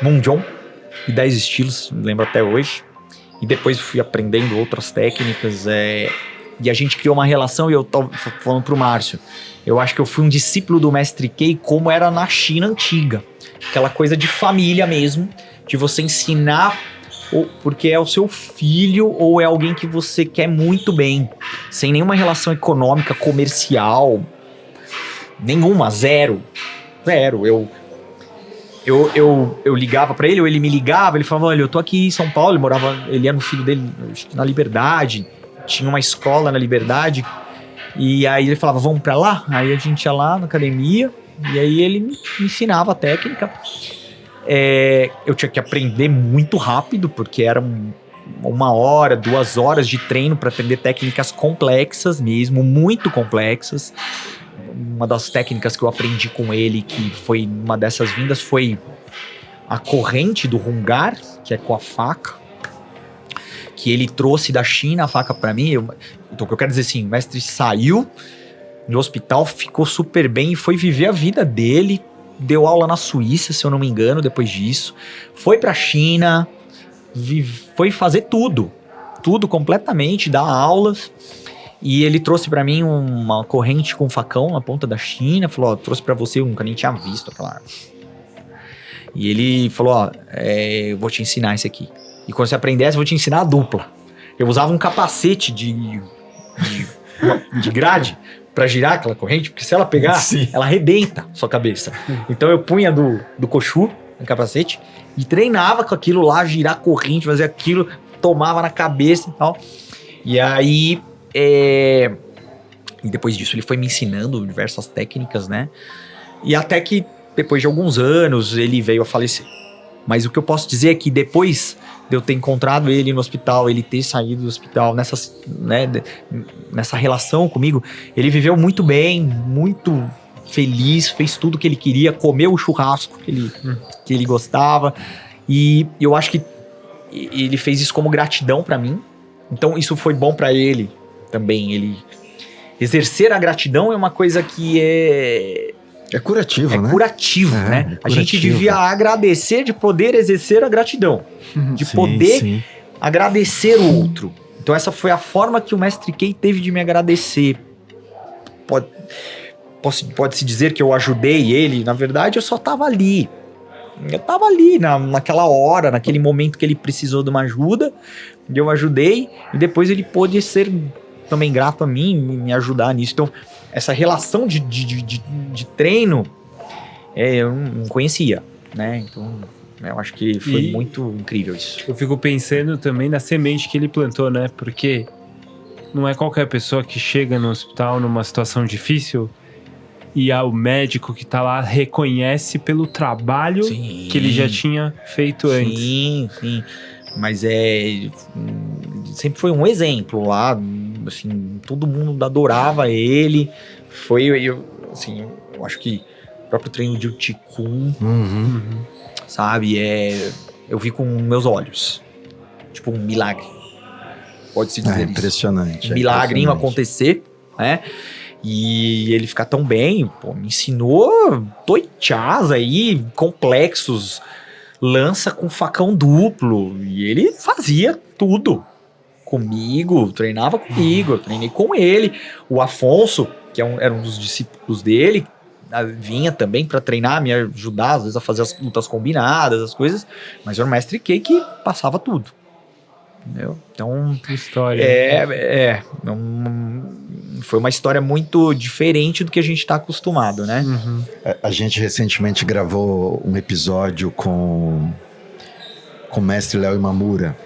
Munjong e 10 estilos, lembro até hoje. E depois fui aprendendo outras técnicas. E a gente criou uma relação, e eu tô falando pro Márcio. Eu acho que eu fui um discípulo do mestre Kei como era na China antiga. Aquela coisa de família mesmo, de você ensinar porque é o seu filho ou é alguém que você quer muito bem, sem nenhuma relação econômica, comercial, nenhuma, zero. Eu ligava pra ele, ou ele me ligava, ele falava, olha, eu tô aqui em São Paulo, ele era no filho dele na Liberdade, tinha uma escola na Liberdade, e aí ele falava, vamos pra lá? Aí a gente ia lá na academia, e aí ele me ensinava a técnica. Eu tinha que aprender muito rápido, porque era 1 hora, 2 horas de treino para aprender técnicas complexas mesmo, muito complexas. uma das técnicas que eu aprendi com ele, que foi uma dessas vindas, foi a corrente do Hungar, que é com a faca, que ele trouxe da China a faca pra mim. Então, o que eu quero dizer assim, o mestre saiu do hospital, ficou super bem e foi viver a vida dele, deu aula na Suíça, se eu não me engano, depois disso, foi pra China, foi fazer tudo completamente, dar aulas, e ele trouxe pra mim uma corrente com facão na ponta da China, falou, ó, trouxe pra você, eu nunca nem tinha visto aquela arma. E ele falou, ó, eu vou te ensinar isso aqui. E quando você aprender essa, eu vou te ensinar a dupla. Eu usava um capacete de grade pra girar aquela corrente, porque se ela pegar, Sim. ela arrebenta sua cabeça. Então eu punha do cochu no capacete e treinava com aquilo lá, girar a corrente, fazer aquilo, tomava na cabeça e tal. E aí, e depois disso ele foi me ensinando diversas técnicas, né? E até que depois de alguns anos ele veio a falecer. Mas o que eu posso dizer é que depois de eu ter encontrado ele no hospital, ele ter saído do hospital, nessa relação comigo, ele viveu muito bem, muito feliz, fez tudo que ele queria, comeu o churrasco que ele gostava, e eu acho que ele fez isso como gratidão pra mim. Então isso foi bom pra ele também. Ele exercer a gratidão é uma coisa que é curativo, né? Curativo, né? Curativo. A gente devia agradecer de poder exercer a gratidão, de poder agradecer o outro. Então essa foi a forma que o Mestre Kei teve de me agradecer. Pode-se dizer que eu ajudei ele, na verdade eu só tava ali. Eu tava ali naquela hora, naquele momento que ele precisou de uma ajuda, eu ajudei, e depois ele pôde ser também grato a mim, me ajudar nisso. Então, essa relação de treino, eu não conhecia, né? Então, eu acho que foi muito incrível isso. Eu fico pensando também na semente que ele plantou, né? Porque não é qualquer pessoa que chega no hospital numa situação difícil e o médico que tá lá reconhece pelo trabalho que ele já tinha feito antes. Sim. Mas sempre foi um exemplo lá, assim, todo mundo adorava ele. Eu acho que o próprio treino de Qigong, sabe, eu vi com meus olhos, tipo um milagre, pode-se dizer isso. Impressionante. Um milagrinho acontecer, né? E ele ficar tão bem, me ensinou toichás aí, complexos, lança com facão duplo, e ele fazia tudo comigo, treinava comigo, eu treinei com ele. O Afonso, que era um dos discípulos dele, vinha também para treinar, me ajudar às vezes a fazer as lutas combinadas, as coisas, mas era o Mestre Kei que passava tudo, entendeu? Então, história. Foi uma história muito diferente do que a gente está acostumado, né? A gente recentemente gravou um episódio com o mestre Léo Imamura.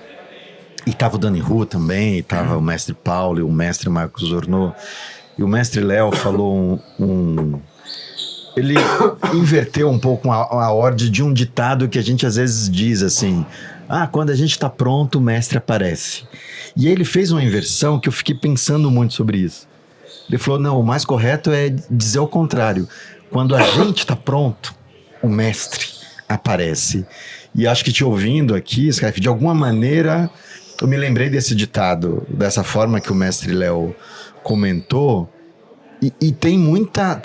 E tava o Dani Hu também, e tava o mestre Paulo e o mestre Marcos Zornô. E o mestre Léo falou ele inverteu um pouco a ordem de um ditado que a gente às vezes diz assim: quando a gente tá pronto, o mestre aparece. E ele fez uma inversão que eu fiquei pensando muito sobre isso. Ele falou, não, o mais correto é dizer o contrário. Quando a gente tá pronto, o mestre aparece. E acho que te ouvindo aqui, Skype, de alguma maneira, eu me lembrei desse ditado, dessa forma que o mestre Léo comentou. E tem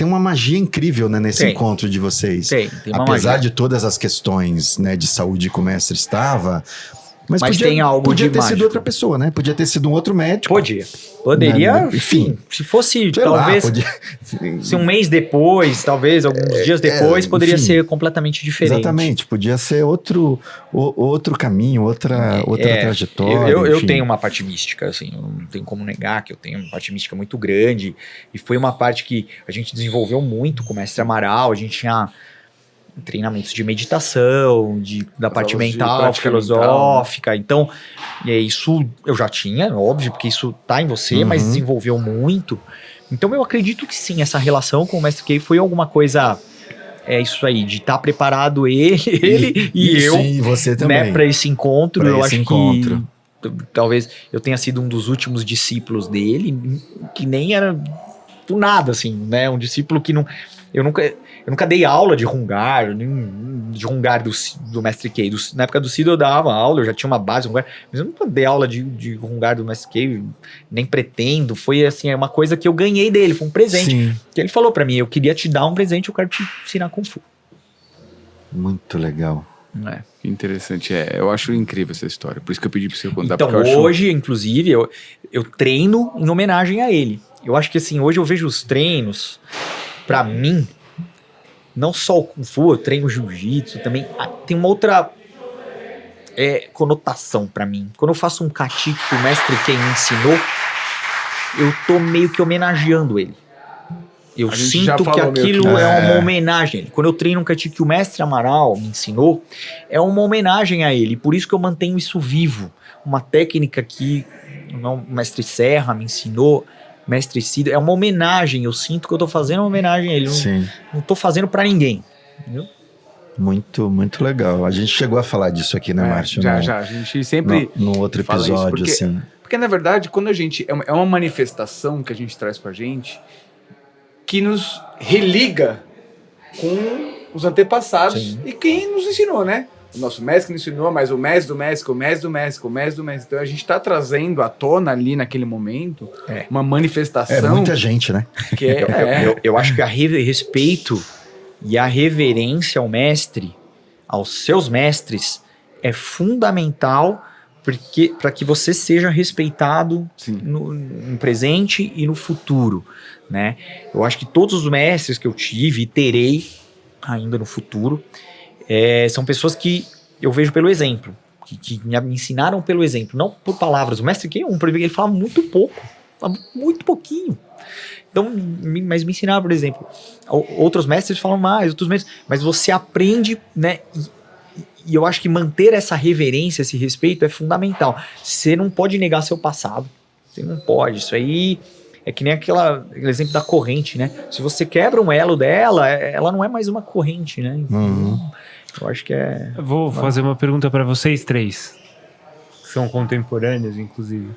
uma magia incrível, né, nesse encontro de vocês. Tem uma Apesar magia. De todas as questões, né, de saúde que o mestre estava... Mas tem algo podia de ter mágico. sido outra pessoa, né? Podia ter sido um outro médico. Poderia, né? Enfim. Se fosse, talvez, se um mês depois, talvez, alguns dias depois, poderia ser completamente diferente. Exatamente, podia ser outro caminho, outra trajetória. Eu tenho uma parte mística, assim, eu não tenho como negar que eu tenho uma parte mística muito grande, e foi uma parte que a gente desenvolveu muito com o mestre Amaral. A gente tinha treinamentos de meditação, da parte mental, filosófica. Então, isso eu já tinha, óbvio, porque isso tá em você, mas desenvolveu muito. Então eu acredito que sim, essa relação com o Mestre Kei foi alguma coisa, isso aí, de estar preparado ele e eu, sim, você também, né, para esse encontro. Eu acho que talvez eu tenha sido um dos últimos discípulos dele, que nem era do nada, assim, né? Um discípulo que não... Eu nunca dei aula de Hungar, de Hungar do Mestre Kei. Na época do Cido eu dava aula, eu já tinha uma base, mas eu nunca dei aula de Hungar do Mestre Kei, nem pretendo. Foi assim, é uma coisa que eu ganhei dele, foi um presente. Sim. Que ele falou pra mim, eu queria te dar um presente, eu quero te ensinar Kung Fu. Muito legal. É. Que interessante. Eu acho incrível essa história. Por isso que eu pedi pra você contar. Então, porque eu hoje, inclusive, eu treino em homenagem a ele. Eu acho que assim, hoje eu vejo os treinos, pra mim, não só o Kung Fu, eu treino Jiu-Jitsu também, tem uma outra conotação pra mim. Quando eu faço um kati que o mestre Kei me ensinou, eu tô meio que homenageando ele. Eu sinto que aquilo é uma homenagem a ele. Quando eu treino um kati que o mestre Amaral me ensinou, é uma homenagem a ele. Por isso que eu mantenho isso vivo. Uma técnica que o mestre Serra me ensinou, mestre Cido, é uma homenagem. Eu sinto que eu tô fazendo uma homenagem a ele. Não tô fazendo pra ninguém. Entendeu? Muito, muito legal. A gente chegou a falar disso aqui, né, Márcio? Já. A gente sempre no outro episódio, assim. Porque, na verdade, quando a gente... É uma manifestação que a gente traz com a gente que nos religa com os antepassados. Sim. E quem nos ensinou, né? O nosso mestre nos ensinou, mas o mestre do mestre, o mestre do mestre, o mestre do mestre. Então a gente está trazendo à tona ali naquele momento uma manifestação. É muita gente, né? Que eu acho que respeito e a reverência ao mestre, aos seus mestres, é fundamental para que você seja respeitado no presente e no futuro, né? Eu acho que todos os mestres que eu tive e terei ainda no futuro são pessoas que eu vejo pelo exemplo, que me ensinaram pelo exemplo, não por palavras. O mestre Kei ele fala muito pouco, fala muito pouquinho. Então, mas me ensinaram, por exemplo, outros mestres falam mais, outros mestres, mas você aprende, né? E eu acho que manter essa reverência, esse respeito é fundamental. Você não pode negar seu passado. Você não pode. Isso aí é que nem aquele exemplo da corrente, né? Se você quebra um elo dela, ela não é mais uma corrente, né? Então, eu acho que Eu vou fazer uma pergunta para vocês três. Que são contemporâneos, inclusive.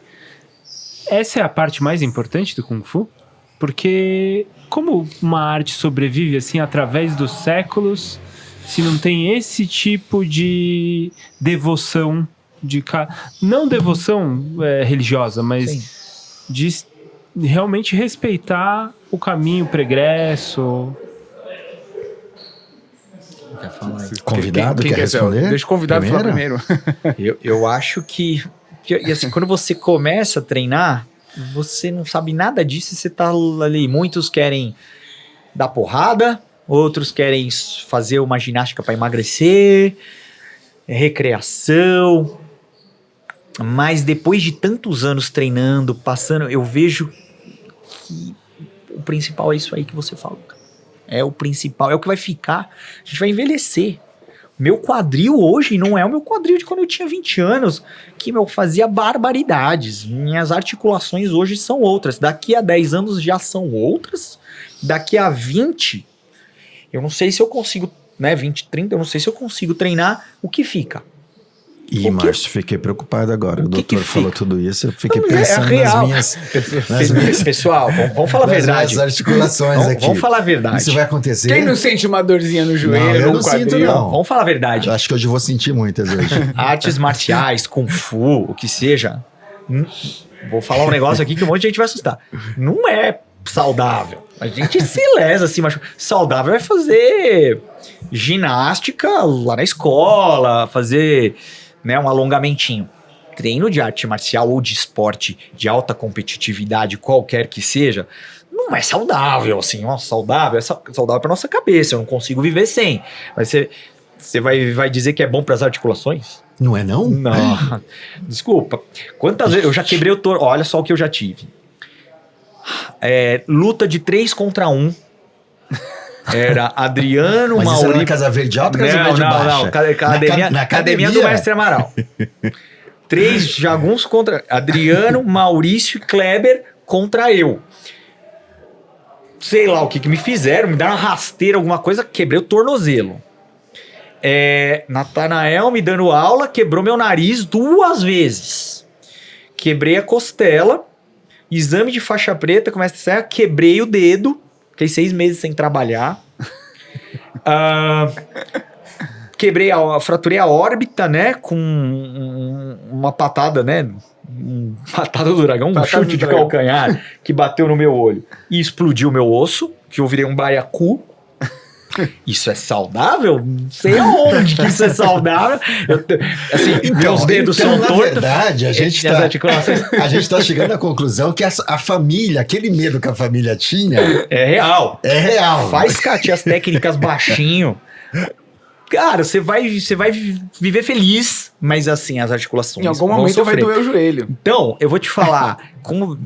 Essa é a parte mais importante do Kung Fu? Porque como uma arte sobrevive assim através dos séculos... Se não tem esse tipo de devoção, não devoção religiosa, mas de realmente respeitar o caminho, o progresso. Quer falar aí? Convidado quer responder? Deixa o convidado falar primeiro. Eu acho que assim, quando você começa a treinar, você não sabe nada disso e você tá ali. Muitos querem dar porrada, outros querem fazer uma ginástica para emagrecer, recreação. Mas depois de tantos anos treinando, passando, eu vejo que o principal é isso aí que você falou. É o principal, é o que vai ficar. A gente vai envelhecer. Meu quadril hoje não é o meu quadril de quando eu tinha 20 anos, que fazia barbaridades. Minhas articulações hoje são outras. Daqui a 10 anos já são outras. Daqui a 20... eu não sei se eu consigo, 20, 30, eu não sei se eu consigo treinar o que fica. Márcio, fiquei preocupado agora. O doutor falou tudo isso, eu fiquei não, pensando real. nas minhas... Pessoal, vamos falar a verdade. Nas articulações aqui. Vamos falar a verdade. Isso vai acontecer? Quem não sente uma dorzinha no joelho, eu não sinto, não. Vamos falar a verdade. Eu acho que hoje eu vou sentir muitas hoje. Artes marciais, Kung Fu, o que seja. Vou falar um negócio aqui que um monte de gente vai assustar. Não é saudável. A gente se lesa assim, mas saudável é fazer ginástica lá na escola, fazer um alongamentinho. Treino de arte marcial ou de esporte de alta competitividade, qualquer que seja, não é saudável, assim, saudável é saudável para nossa cabeça, eu não consigo viver sem. Mas você vai dizer que é bom para as articulações? Não é não? Não. Desculpa. Quantas vezes eu já quebrei o torno? Olha só o que eu já tive. Luta de 3 contra 1. Era Adriano, Mas Maurício... isso era na Casa Verde Alta ou Casa Verde Baixa? Na academia do Mestre Amaral. 3 jagunços contra... Adriano, Maurício e Kleber contra eu. Sei lá o que me fizeram, me deram uma rasteira, alguma coisa, quebrei o tornozelo. Natanael me dando aula, quebrou meu nariz 2 vezes. Quebrei a costela, Exame de faixa preta, começa a ser, quebrei o dedo, fiquei 6 meses sem trabalhar. Fraturei a órbita, né? Com uma patada, né? Patada do dragão, um chute de calcanhar que bateu no meu olho e explodiu o meu osso, que eu virei um baiacu. Isso é saudável? Não sei aonde que isso é saudável. Meus dedos são na tortos. verdade, a gente tá chegando à conclusão que a família, aquele medo que a família tinha... É real. É real. Faz as técnicas baixinho. Cara, você vai viver feliz, mas assim, as articulações Em algum vão momento sofrer. vai doer o joelho. Então, eu vou te falar, como,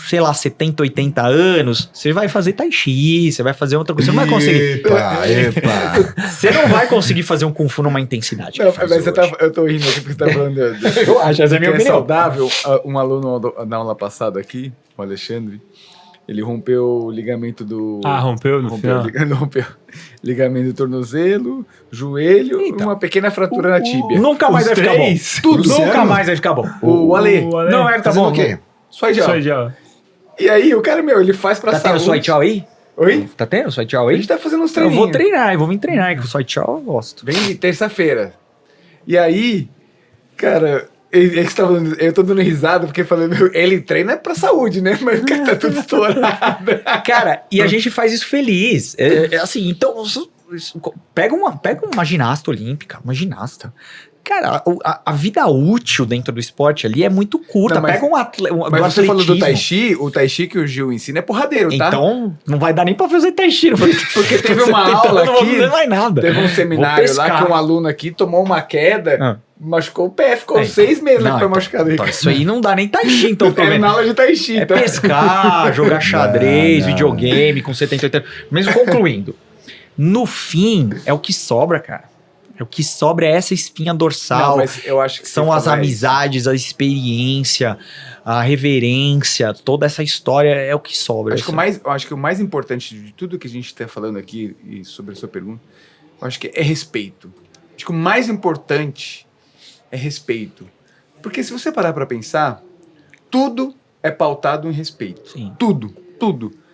sei lá, 70, 80 anos, você vai fazer tai chi, você vai fazer outra coisa, você não vai conseguir. Epa. Você não vai conseguir fazer um Kung Fu numa intensidade. Não, mas eu tô rindo aqui porque você tá falando Eu acho, essa é a minha que opinião. saudável. Um aluno na aula passada aqui, o Alexandre, ele rompeu o ligamento do... rompeu no final? Rompeu ligamento do tornozelo, joelho e uma pequena fratura na tíbia. Nunca mais vai ficar bom. Tudo. Nunca mais vai ficar bom. O Ale. Não vai ficar bom. O quê? Só já. E aí, o cara, ele faz pra Tá tendo saúde. Swai Tchau aí? Oi? Tá tendo Swai Tchau A aí? gente tá fazendo uns Eu treininhos. vou treinar, vou me treinar, que o Swai Tchau eu gosto. Vem terça-feira. E aí, cara, eu tô dando risada porque falei, ele treina pra saúde, né? Mas o cara tá tudo estourado. Cara, e a gente faz isso feliz. Assim, então, pega uma ginasta olímpica, uma ginasta. Cara, a vida útil dentro do esporte ali é muito curta. Não, mas- Pega um atleta. Mas você falou do Tai Chi, o Tai Chi que o Gil ensina é porradeiro, tá? Então, não vai dar nem pra fazer Tai Chi. Porque teve uma aula não vou aqui, fazer mais nada. teve um seminário Vou lá pescar. que um aluno aqui tomou uma queda, machucou o pé, ficou É, 6 meses lá não, que foi então- machucado. Então, isso aí não dá nem Tai Chi, então. Eu tô na aula de Tai Chi, É tá? pescar, jogar xadrez, Não. videogame com 70, 80. Mesmo concluindo, no fim, é o que sobra, cara. É o que sobra é essa espinha dorsal. Não, mas eu acho que São você as falar amizades, a experiência, a reverência, toda essa história é o que sobra. isso. Eu acho que o mais importante de tudo que a gente está falando aqui e sobre a sua pergunta, eu acho que é respeito. Acho que o mais importante é respeito. Porque se você parar para pensar, tudo é pautado em respeito. Sim. Tudo.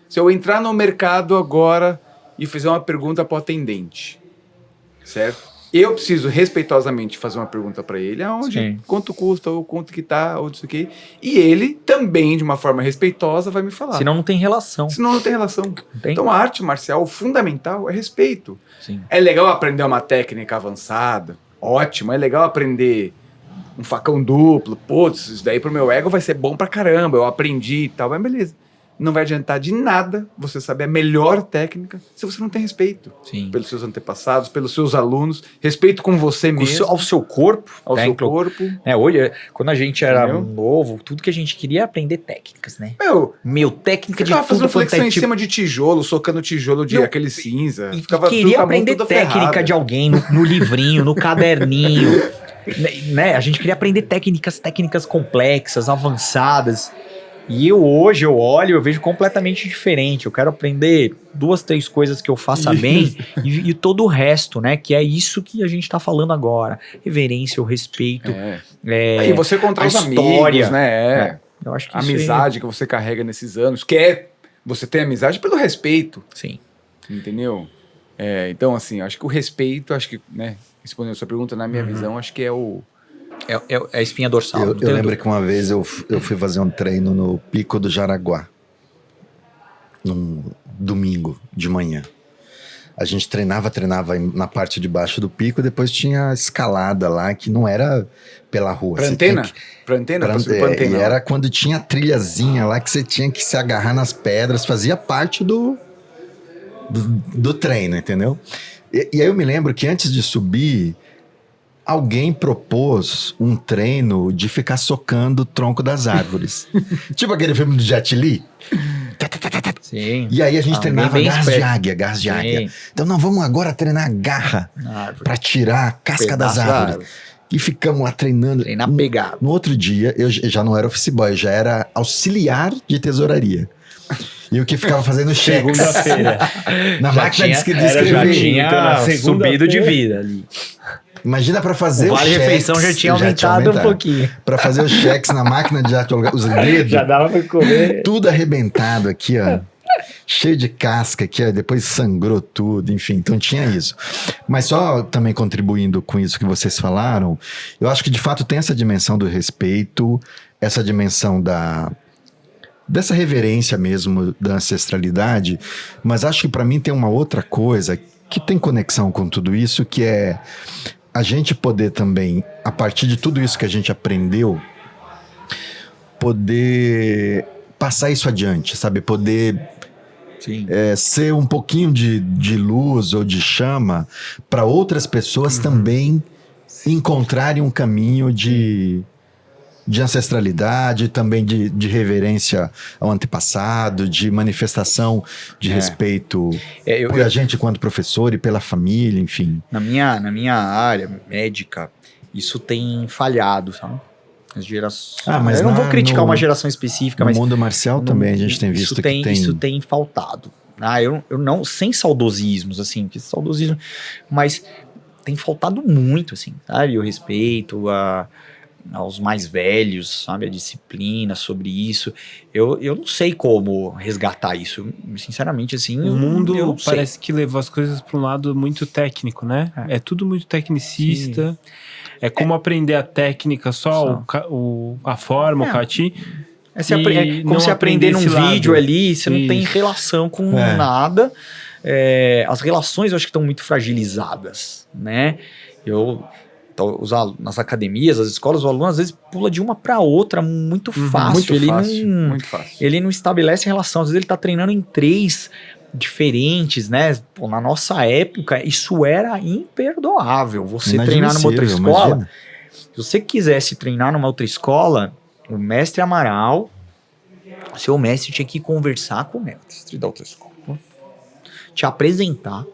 Se eu entrar no mercado agora e fizer uma pergunta para o atendente, certo? Eu preciso respeitosamente fazer uma pergunta para ele, aonde, Sim. quanto custa, ou quanto que tá, ou não sei o quê. E ele também, de uma forma respeitosa, vai me falar. Senão não tem relação. Senão não tem relação. Não tem? Então a arte marcial, o fundamental é respeito. Sim. É legal aprender uma técnica avançada, ótimo. É legal aprender um facão duplo. Putz, isso daí pro meu ego vai ser bom pra caramba. Eu aprendi e tal, mas beleza. Não vai adiantar de nada você saber a melhor técnica se você não tem respeito Sim. pelos seus antepassados, pelos seus alunos, respeito com você mesmo, Ao seu corpo. ao seu técnico. corpo. Hoje, quando a gente era Entendeu? novo, tudo que a gente queria é aprender técnicas, né? Meu, Técnica você de ficava fazendo tudo quanto flexão é em tipo. cima de tijolo, socando tijolo de Não, aquele cinza. E Ficava tudo queria com a mão aprender toda técnica ferrada. de alguém no livrinho, no caderninho. Né? A gente queria aprender técnicas complexas, avançadas. E hoje eu olho, eu vejo completamente diferente. Eu quero aprender 2, 3 coisas que eu faça bem e todo o resto, né? Que é isso que a gente tá falando agora. Reverência, o respeito. E você contra a os história. amigos, né? Eu acho que A isso aí- amizade que você carrega nesses anos, que é você tem amizade pelo respeito, Sim. entendeu? Então, assim, acho que o respeito, acho que, né, respondendo a sua pergunta, na minha visão, acho que é o... É a espinha dorsal. Eu não tenho lembro dúvida. que uma vez eu fui fazer um treino no Pico do Jaraguá, num domingo de manhã. A gente treinava na parte de baixo do pico, depois tinha a escalada lá, que não era pela rua. Pra Você antena? tinha que- Pra antena? pra- Pra subir pra e antena. era quando tinha a trilhazinha lá, que você tinha que se agarrar nas pedras, fazia parte do treino, entendeu? E aí eu me lembro que antes de subir, alguém propôs um treino de ficar socando o tronco das árvores. Tipo aquele filme do Jet Li. Sim. E aí a gente Alguém treinava bem gás esperto. de águia, gás de águia. Sim. Então não, vamos agora treinar garra Na árvore. pra tirar a casca das Pedaço da árvores. árvore. E ficamos lá treinando. Treinar pegado. No outro dia, eu já não era office boy, eu já era auxiliar de tesouraria. E o que ficava fazendo cheques. Segunda-feira. Na Já máquina tinha- de já escrever. tinha- Então, na segunda-feira- subido de vida ali. Imagina para fazer O os Vale cheques. Refeição já tinha aumentado um pouquinho. Para fazer os cheques na máquina de datilografia, os dedos, Já dava pra comer. tudo arrebentado aqui, ó. Cheio de casca aqui, ó, depois sangrou tudo, enfim, então tinha isso. Mas só também contribuindo com isso que vocês falaram, eu acho que de fato tem essa dimensão do respeito, essa dimensão dessa reverência mesmo, da ancestralidade, mas acho que para mim tem uma outra coisa que tem conexão com tudo isso, que é a gente poder também, a partir de tudo isso que a gente aprendeu, poder passar isso adiante, sabe? Poder Sim. ser um pouquinho de luz ou de chama para outras pessoas também encontrarem um caminho de ancestralidade, também de reverência ao antepassado, de manifestação de respeito por a gente enquanto professor e pela família, enfim. Na minha área médica, isso tem falhado, sabe? As gerações. Mas eu não vou criticar uma geração específica, no mas mundo marcial também a gente tem visto isso tem faltado. Eu não, sem saudosismos, assim, porque saudosismo, mas tem faltado muito, assim, sabe? O respeito aos mais velhos, sabe? A disciplina sobre isso. Eu não sei como resgatar isso. Sinceramente, assim, O mundo eu não sei. parece que levou as coisas para um lado muito técnico, né? É tudo muito tecnicista. É como aprender a técnica, só. A forma, o cati. É como se aprender num vídeo ali, você não tem relação com nada. As relações eu acho que estão muito fragilizadas, né? Nas academias, as escolas, o aluno às vezes pula de uma para outra muito fácil. Muito fácil. Ele não estabelece relação. Às vezes ele tá treinando em 3 diferentes, né? Pô, na nossa época, isso era imperdoável. Você treinar numa outra escola. Imagina. Se você quisesse treinar numa outra escola, o mestre Amaral, seu mestre tinha que conversar com o mestre da outra escola, te apresentar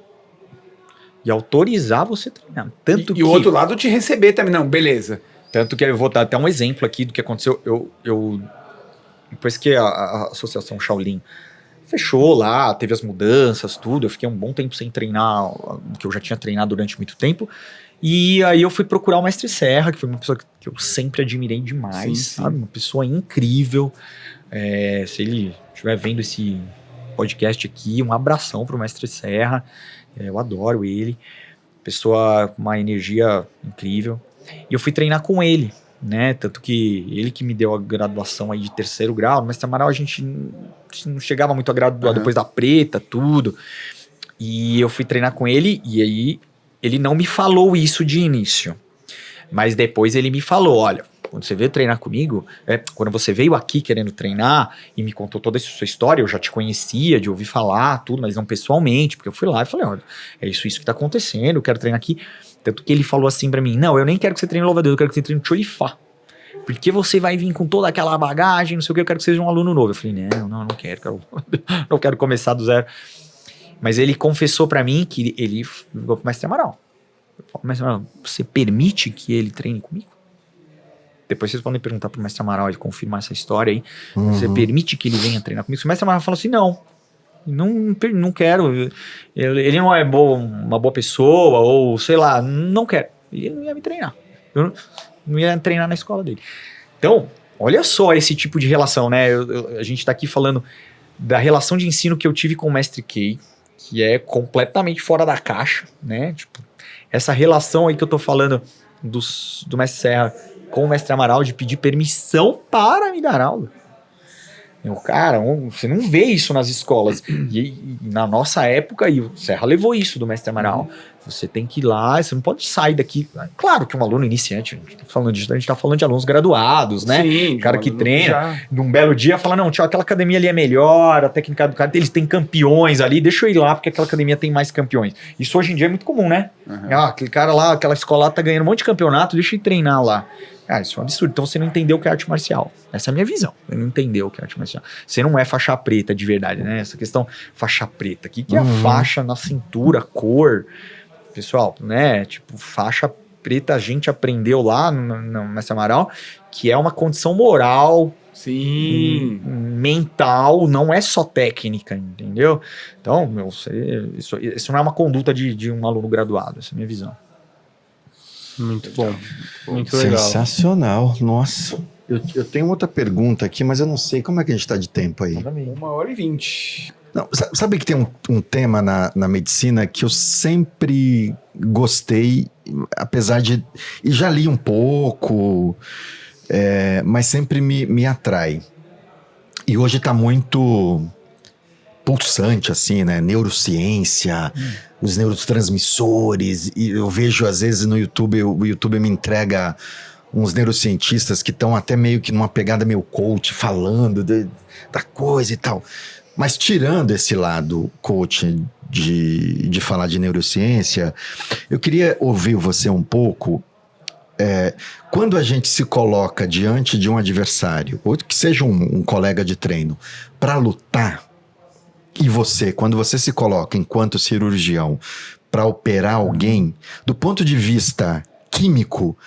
e autorizar você a treinar. E o outro lado te receber também, não, beleza. Tanto que eu vou dar até um exemplo aqui do que aconteceu. Depois que a Associação Shaolin fechou lá, teve as mudanças, tudo, eu fiquei um bom tempo sem treinar, que eu já tinha treinado durante muito tempo. E aí eu fui procurar o Mestre Serra, que foi uma pessoa que eu sempre admirei demais, sabe? Uma pessoa incrível. Se ele estiver vendo esse podcast aqui, um abração pro Mestre Serra. Eu adoro ele. Pessoa com uma energia incrível. E eu fui treinar com ele, né? Tanto que ele que me deu a graduação aí de 3º grau. No Mestre Amaral a gente não chegava muito a graduar depois da preta, tudo. E eu fui treinar com ele e aí ele não me falou isso de início. Mas depois ele me falou, olha, quando você veio treinar comigo, quando você veio aqui querendo treinar e me contou toda essa sua história, eu já te conhecia, de ouvir falar, tudo, mas não pessoalmente, porque eu fui lá e falei, olha, é isso que tá acontecendo, eu quero treinar aqui. Tanto que ele falou assim pra mim, não, eu nem quero que você treine louva-a-Deus, eu quero que você treine Cholifá. Porque você vai vir com toda aquela bagagem, não sei o que, eu quero que você seja um aluno novo. Eu falei, não quero, não quero começar do zero. Mas ele confessou pra mim que ele ligou pro Mestre Amaral. Mestre Amaral, você permite que ele treine comigo? Depois vocês podem perguntar pro Mestre Amaral e confirmar essa história aí. Você permite que ele venha treinar comigo? O Mestre Amaral falou assim, não quero. Ele não é uma boa pessoa, ou sei lá, não quero. E ele não ia me treinar. Eu não ia treinar na escola dele. Então, olha só esse tipo de relação, né? A gente tá aqui falando da relação de ensino que eu tive com o Mestre Kei, que é completamente fora da caixa, né? Tipo, essa relação aí que eu tô falando do Mestre Serra com o Mestre Amaral, de pedir permissão para me dar aula. Cara, você não vê isso nas escolas. E na nossa época, e o Serra levou isso do Mestre Amaral. Você tem que ir lá, você não pode sair daqui. Claro que um aluno iniciante, a gente tá falando disso, a gente tá falando de alunos graduados, né? Sim, o cara que treina, num belo dia, fala, não, tio, aquela academia ali é melhor, a técnica do cara, eles têm campeões ali, deixa eu ir lá, porque aquela academia tem mais campeões. Isso hoje em dia é muito comum, né? Aquele cara lá, aquela escola lá tá ganhando um monte de campeonato, deixa eu ir treinar lá. Cara, isso é um absurdo. Então você não entendeu o que é arte marcial. Essa é a minha visão. Você não entendeu o que é arte marcial. Você não é faixa preta de verdade, né? Essa questão, faixa preta. O que é a faixa na cintura, cor? Pessoal, né? Tipo, faixa preta a gente aprendeu lá no Mestre Amaral, que é uma condição moral, mental, não é só técnica, entendeu? Então, isso não é uma conduta de um aluno graduado. Essa é a minha visão. Muito bom. Muito legal. Sensacional, nossa. Eu tenho outra pergunta aqui, mas eu não sei como é que a gente tá de tempo aí. 1h20. Não, sabe que tem um tema na medicina que eu sempre gostei, apesar de... E já li um pouco, mas sempre me atrai. E hoje tá muito pulsante, assim, né? Neurociência, os neurotransmissores. E eu vejo, às vezes, no YouTube, o YouTube me entrega uns neurocientistas que estão até meio que numa pegada meio coach, falando da coisa e tal. Mas tirando esse lado coach de falar de neurociência, eu queria ouvir você um pouco. Quando a gente se coloca diante de um adversário, ou que seja um colega de treino, para lutar, e você, quando você se coloca enquanto cirurgião para operar alguém, do ponto de vista químico,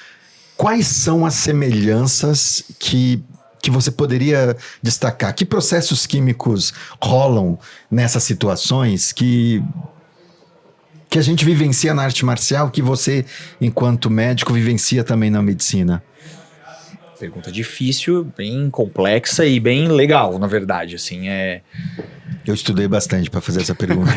quais são as semelhanças que você poderia destacar? Que processos químicos rolam nessas situações que a gente vivencia na arte marcial, que você, enquanto médico, vivencia também na medicina? Pergunta difícil, bem complexa e bem legal, na verdade, assim, Eu estudei bastante para fazer essa pergunta.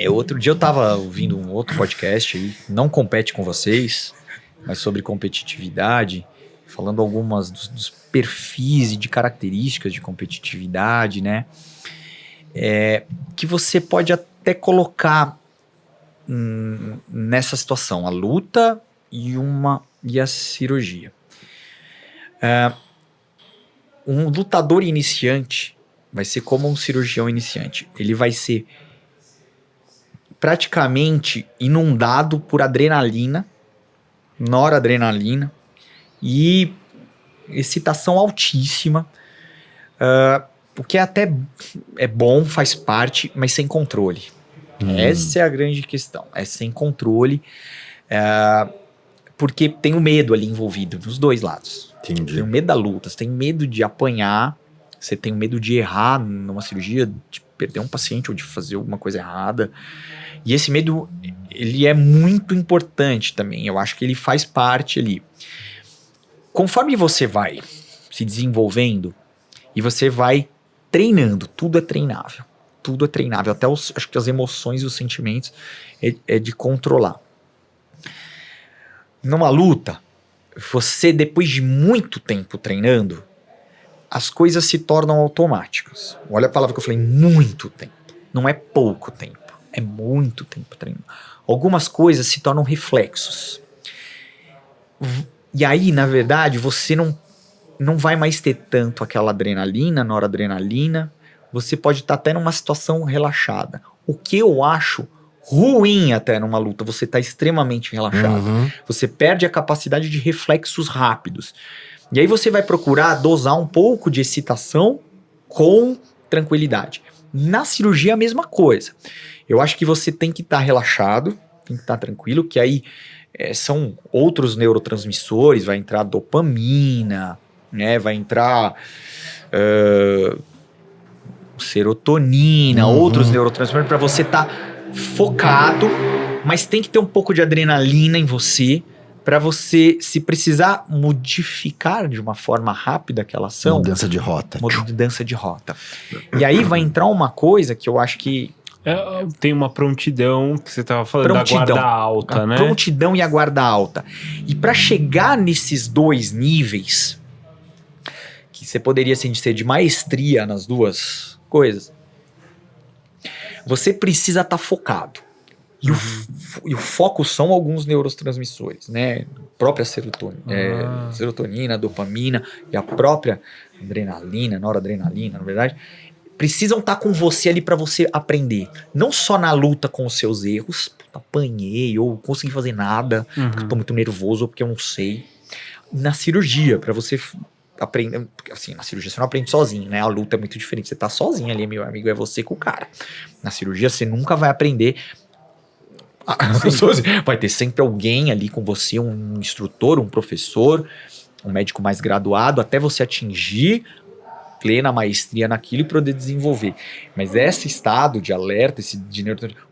Outro dia eu tava ouvindo um outro podcast aí, não compete com vocês, mas sobre competitividade, falando algumas dos perfis e de características de competitividade, né? Que você pode até colocar nessa situação, a luta e a cirurgia. Um lutador iniciante vai ser como um cirurgião iniciante. Ele vai ser praticamente inundado por adrenalina, noradrenalina e excitação altíssima, o que até é bom, faz parte, mas sem controle. Essa é a grande questão, é sem controle, porque tem o medo ali envolvido, dos dois lados. Entendi. Tem o medo da luta, você tem medo de apanhar, você tem o medo de errar numa cirurgia, de perder um paciente ou de fazer alguma coisa errada. E esse medo, ele é muito importante também. Eu acho que ele faz parte ali. Conforme você vai se desenvolvendo e você vai treinando, tudo é treinável. Tudo é treinável. Até acho que as emoções e os sentimentos é de controlar. Numa luta, você, depois de muito tempo treinando, as coisas se tornam automáticas. Olha a palavra que eu falei, muito tempo. Não é pouco tempo. É muito tempo treinando. Algumas coisas se tornam reflexos. E aí, na verdade, você não vai mais ter tanto aquela adrenalina, noradrenalina. Você pode estar até numa situação relaxada. O que eu acho ruim até numa luta, você está extremamente relaxado. Você perde a capacidade de reflexos rápidos. E aí você vai procurar dosar um pouco de excitação com tranquilidade. Na cirurgia, a mesma coisa. Eu acho que você tem que estar relaxado, tem que estar tranquilo, que aí são outros neurotransmissores, vai entrar dopamina, né, vai entrar serotonina, outros neurotransmissores, para você estar focado, mas tem que ter um pouco de adrenalina em você, para você, se precisar modificar de uma forma rápida aquela ação... Mudança de rota. Mudança de rota. E aí vai entrar uma coisa que eu acho que... Tem uma prontidão, que você estava falando, da guarda alta, né? Prontidão e a guarda alta. E para chegar nesses dois níveis, que você poderia assim, ser de maestria nas duas coisas, você precisa estar focado. E o foco são alguns neurotransmissores, né? A própria serotonina, dopamina e a própria adrenalina, noradrenalina, na verdade, precisam estar com você ali para você aprender. Não só na luta com os seus erros, apanhei ou consegui fazer nada, porque eu tô muito nervoso ou porque eu não sei. Na cirurgia, para você aprender, assim, na cirurgia você não aprende sozinho, né? A luta é muito diferente, você tá sozinho ali, meu amigo, é você com o cara. Na cirurgia você nunca vai aprender. Vai ter sempre alguém ali com você, um instrutor, um professor, um médico mais graduado, até você atingir plena maestria naquilo e poder desenvolver. Mas esse estado de alerta,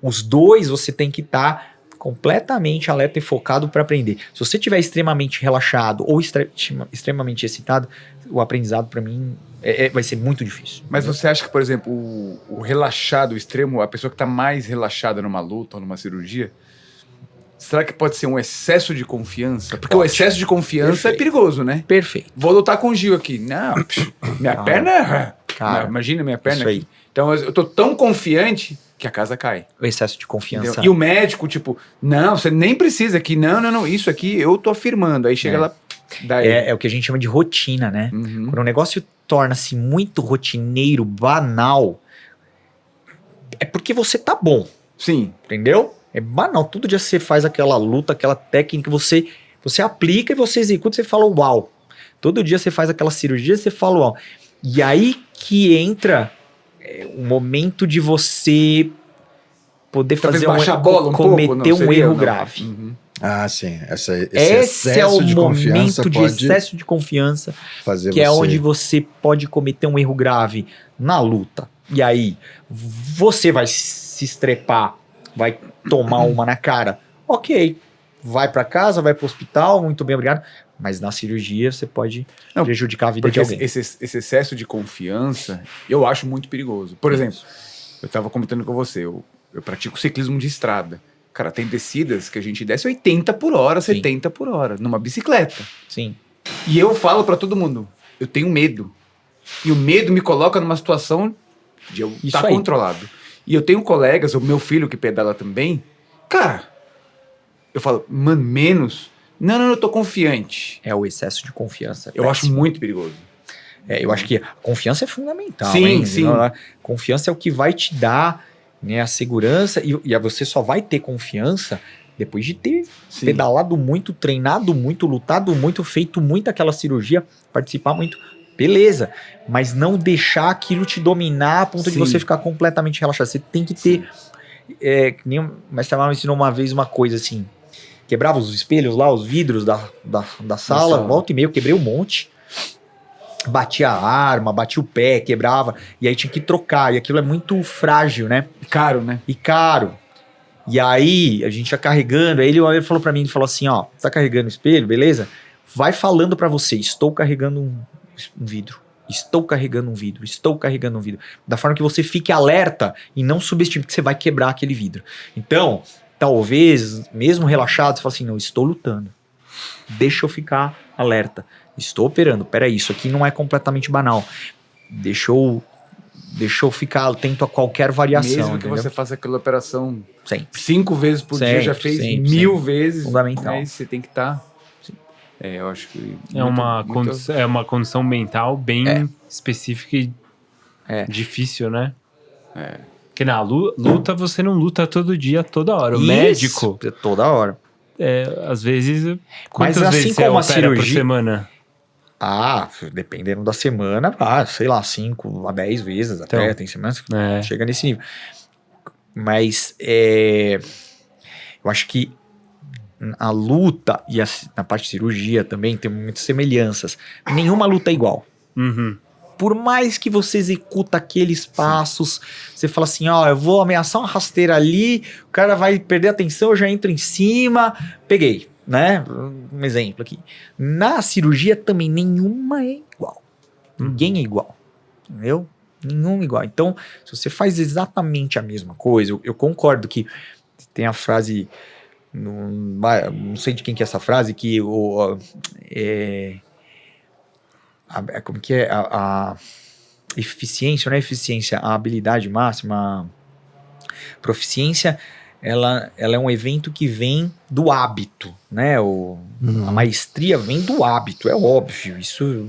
os dois você tem que estar completamente alerta e focado para aprender. Se você estiver extremamente relaxado ou extremamente excitado, o aprendizado para mim vai ser muito difícil. Mas você acha que, por exemplo, o relaxado extremo, a pessoa que está mais relaxada numa luta ou numa cirurgia, será que pode ser um excesso de confiança? Porque o excesso de confiança é perigoso, né? Perfeito. Vou lutar com o Gil aqui. Não, minha perna... Cara, imagina minha perna isso aqui. aí. Então eu tô tão confiante que a casa cai. O excesso de confiança. Entendeu? E o médico, tipo, não, você nem precisa aqui. Não, isso aqui eu tô afirmando. Aí chega lá... Daí. É o que a gente chama de rotina, né? Uhum. Quando o negócio torna-se muito rotineiro, banal, é porque você tá bom, Sim. entendeu? É banal. Todo dia você faz aquela luta, aquela técnica, você aplica e você executa, você fala uau. Todo dia você faz aquela cirurgia, você fala uau. E aí que entra o momento de você poder Talvez fazer baixar a bola cometer um erro não. grave. Uhum. Ah, sim. Esse Esse é o excesso de confiança momento de pode excesso de confiança, fazer que é você... onde você pode cometer um erro grave na luta. E aí, você vai se estrepar, vai tomar uma na cara. Ok, vai pra casa, vai pro hospital, muito bem, obrigado. Mas na cirurgia você pode prejudicar a vida de Porque alguém. esse excesso de confiança, eu acho muito perigoso. Por exemplo, eu tava comentando com você, eu pratico ciclismo de estrada. Cara, tem descidas que a gente desce 80 por hora, 70 por hora, numa bicicleta. Sim. E eu falo pra todo mundo, eu tenho medo. E o medo me coloca numa situação de eu estar controlado. E eu tenho colegas, o meu filho que pedala também, cara, eu falo, mano, menos... Não, eu tô confiante. É o excesso de confiança. Eu acho muito perigoso. Eu acho que a confiança é fundamental. Sim, hein? sim. Confiança é o que vai te dar, né, a segurança. E você só vai ter confiança depois de ter pedalado muito, treinado muito, lutado muito, feito muito aquela cirurgia, participar muito. Beleza. Mas não deixar aquilo te dominar a ponto de você ficar completamente relaxado. Você tem que ter... que nem o mestre Amaro me ensinou uma vez uma coisa assim. Quebrava os espelhos lá, os vidros da sala, volta e meia, eu quebrei um monte. Batia a arma, batia o pé, quebrava. E aí tinha que trocar. E aquilo é muito frágil, né? E caro, né? E caro. E aí a gente ia carregando. Aí ele falou pra mim, ele falou assim, ó, tá carregando o espelho, beleza? Vai falando pra você, estou carregando um vidro. Estou carregando um vidro, estou carregando um vidro. Da forma que você fique alerta e não subestime que você vai quebrar aquele vidro. Então... Talvez, mesmo relaxado, você fala assim, não, estou lutando. Deixa eu ficar alerta. Estou operando. Peraí, isso aqui não é completamente banal. Deixa eu ficar atento a qualquer variação. Mesmo que entendeu? você faça aquela operação Sempre. 5 vezes por dia, já fez 1000 vezes. Fundamental. Aí você tem que estar... eu acho que... É uma condição mental bem específica e difícil, né? Porque na luta você não luta todo dia, toda hora. O médico... Toda hora. Às vezes... Mas Quantas assim vezes como a você cirurgia... por semana? Dependendo da semana, sei lá, 5 a 10 vezes até. Então, tem semanas que chega nesse nível. Mas eu acho que a luta e na parte de cirurgia também tem muitas semelhanças. Nenhuma luta é igual. Uhum. Por mais que você executa aqueles passos, você fala assim, eu vou ameaçar uma rasteira ali, o cara vai perder a atenção, eu já entro em cima, peguei, né? Um exemplo aqui. Na cirurgia também nenhuma é igual. Ninguém é igual, entendeu? Nenhum é igual. Então, se você faz exatamente a mesma coisa, eu concordo que tem a frase, não sei de quem que é essa frase, que como que é a eficiência, não é eficiência, a habilidade máxima, a proficiência, ela é um evento que vem do hábito, né? A maestria vem do hábito, é óbvio, isso,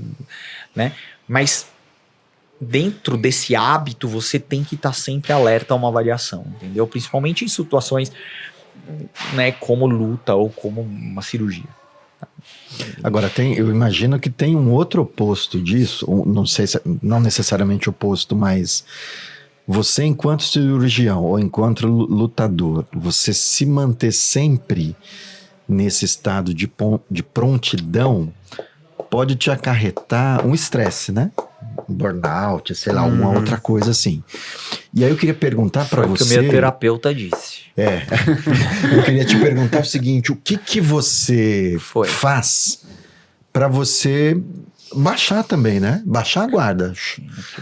né? Mas dentro desse hábito você tem que estar sempre alerta a uma variação, entendeu? Principalmente em situações, né, como luta ou como uma cirurgia. Agora, eu imagino que tem um outro oposto disso, não sei se, não necessariamente oposto, mas você enquanto cirurgião ou enquanto lutador, você se manter sempre nesse estado de prontidão pode te acarretar um estresse, né? Um burnout, sei lá, uma outra coisa assim. E aí eu queria perguntar para Foi o que você... o meu terapeuta disse. Eu queria te perguntar o seguinte, o que você Foi. faz para você baixar também, né? Baixar a guarda.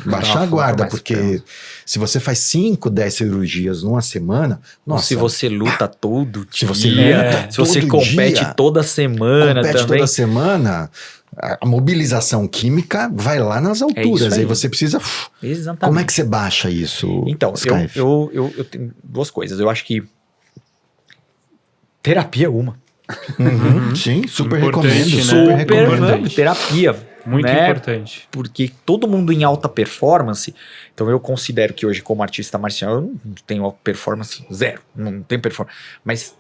Baixar a guarda, porque se você faz 5, 10 cirurgias numa semana... Ou se você luta todo dia, Se você luta se você todo compete dia, toda semana compete também. toda semana, a mobilização química vai lá nas alturas. isso aí. Aí você precisa... Exatamente. Como é que você baixa isso, Então, Skype? eu tenho duas coisas. Eu acho que terapia é uma. Sim, super Importante, recomendo. né? Super recomendo. Importante. Terapia. Muito né? importante. Porque todo mundo em alta performance, então eu considero que hoje como artista marcial eu não tenho performance zero, não tenho performance, mas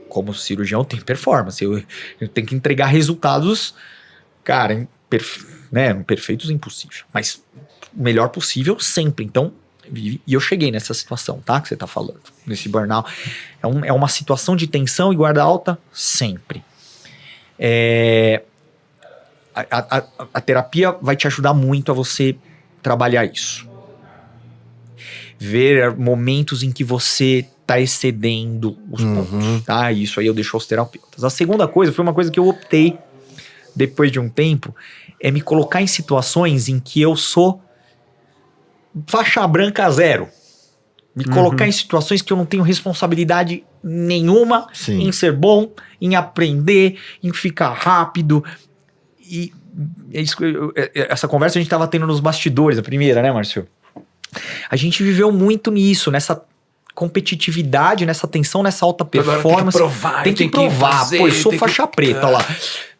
como cirurgião eu tenho performance, eu tenho que entregar resultados, cara, perfeitos impossível, mas o melhor possível sempre. Então, e eu cheguei nessa situação, tá, que você tá falando, nesse burnout, é uma situação de tensão e guarda alta sempre. A terapia vai te ajudar muito a você trabalhar isso. Ver momentos em que você tá excedendo os pontos, tá? Isso aí eu deixo aos terapeutas. A segunda coisa foi uma coisa que eu optei, depois de um tempo, é me colocar em situações em que eu sou faixa branca zero. Me colocar em situações que eu não tenho responsabilidade nenhuma em ser bom, em aprender, em ficar rápido. E essa conversa a gente estava tendo nos bastidores, a primeira, né, Márcio? A gente viveu muito nisso, nessa competitividade, nessa tensão, nessa alta performance. Tem que provar. fazer, Pô, eu sou faixa preta, olha lá.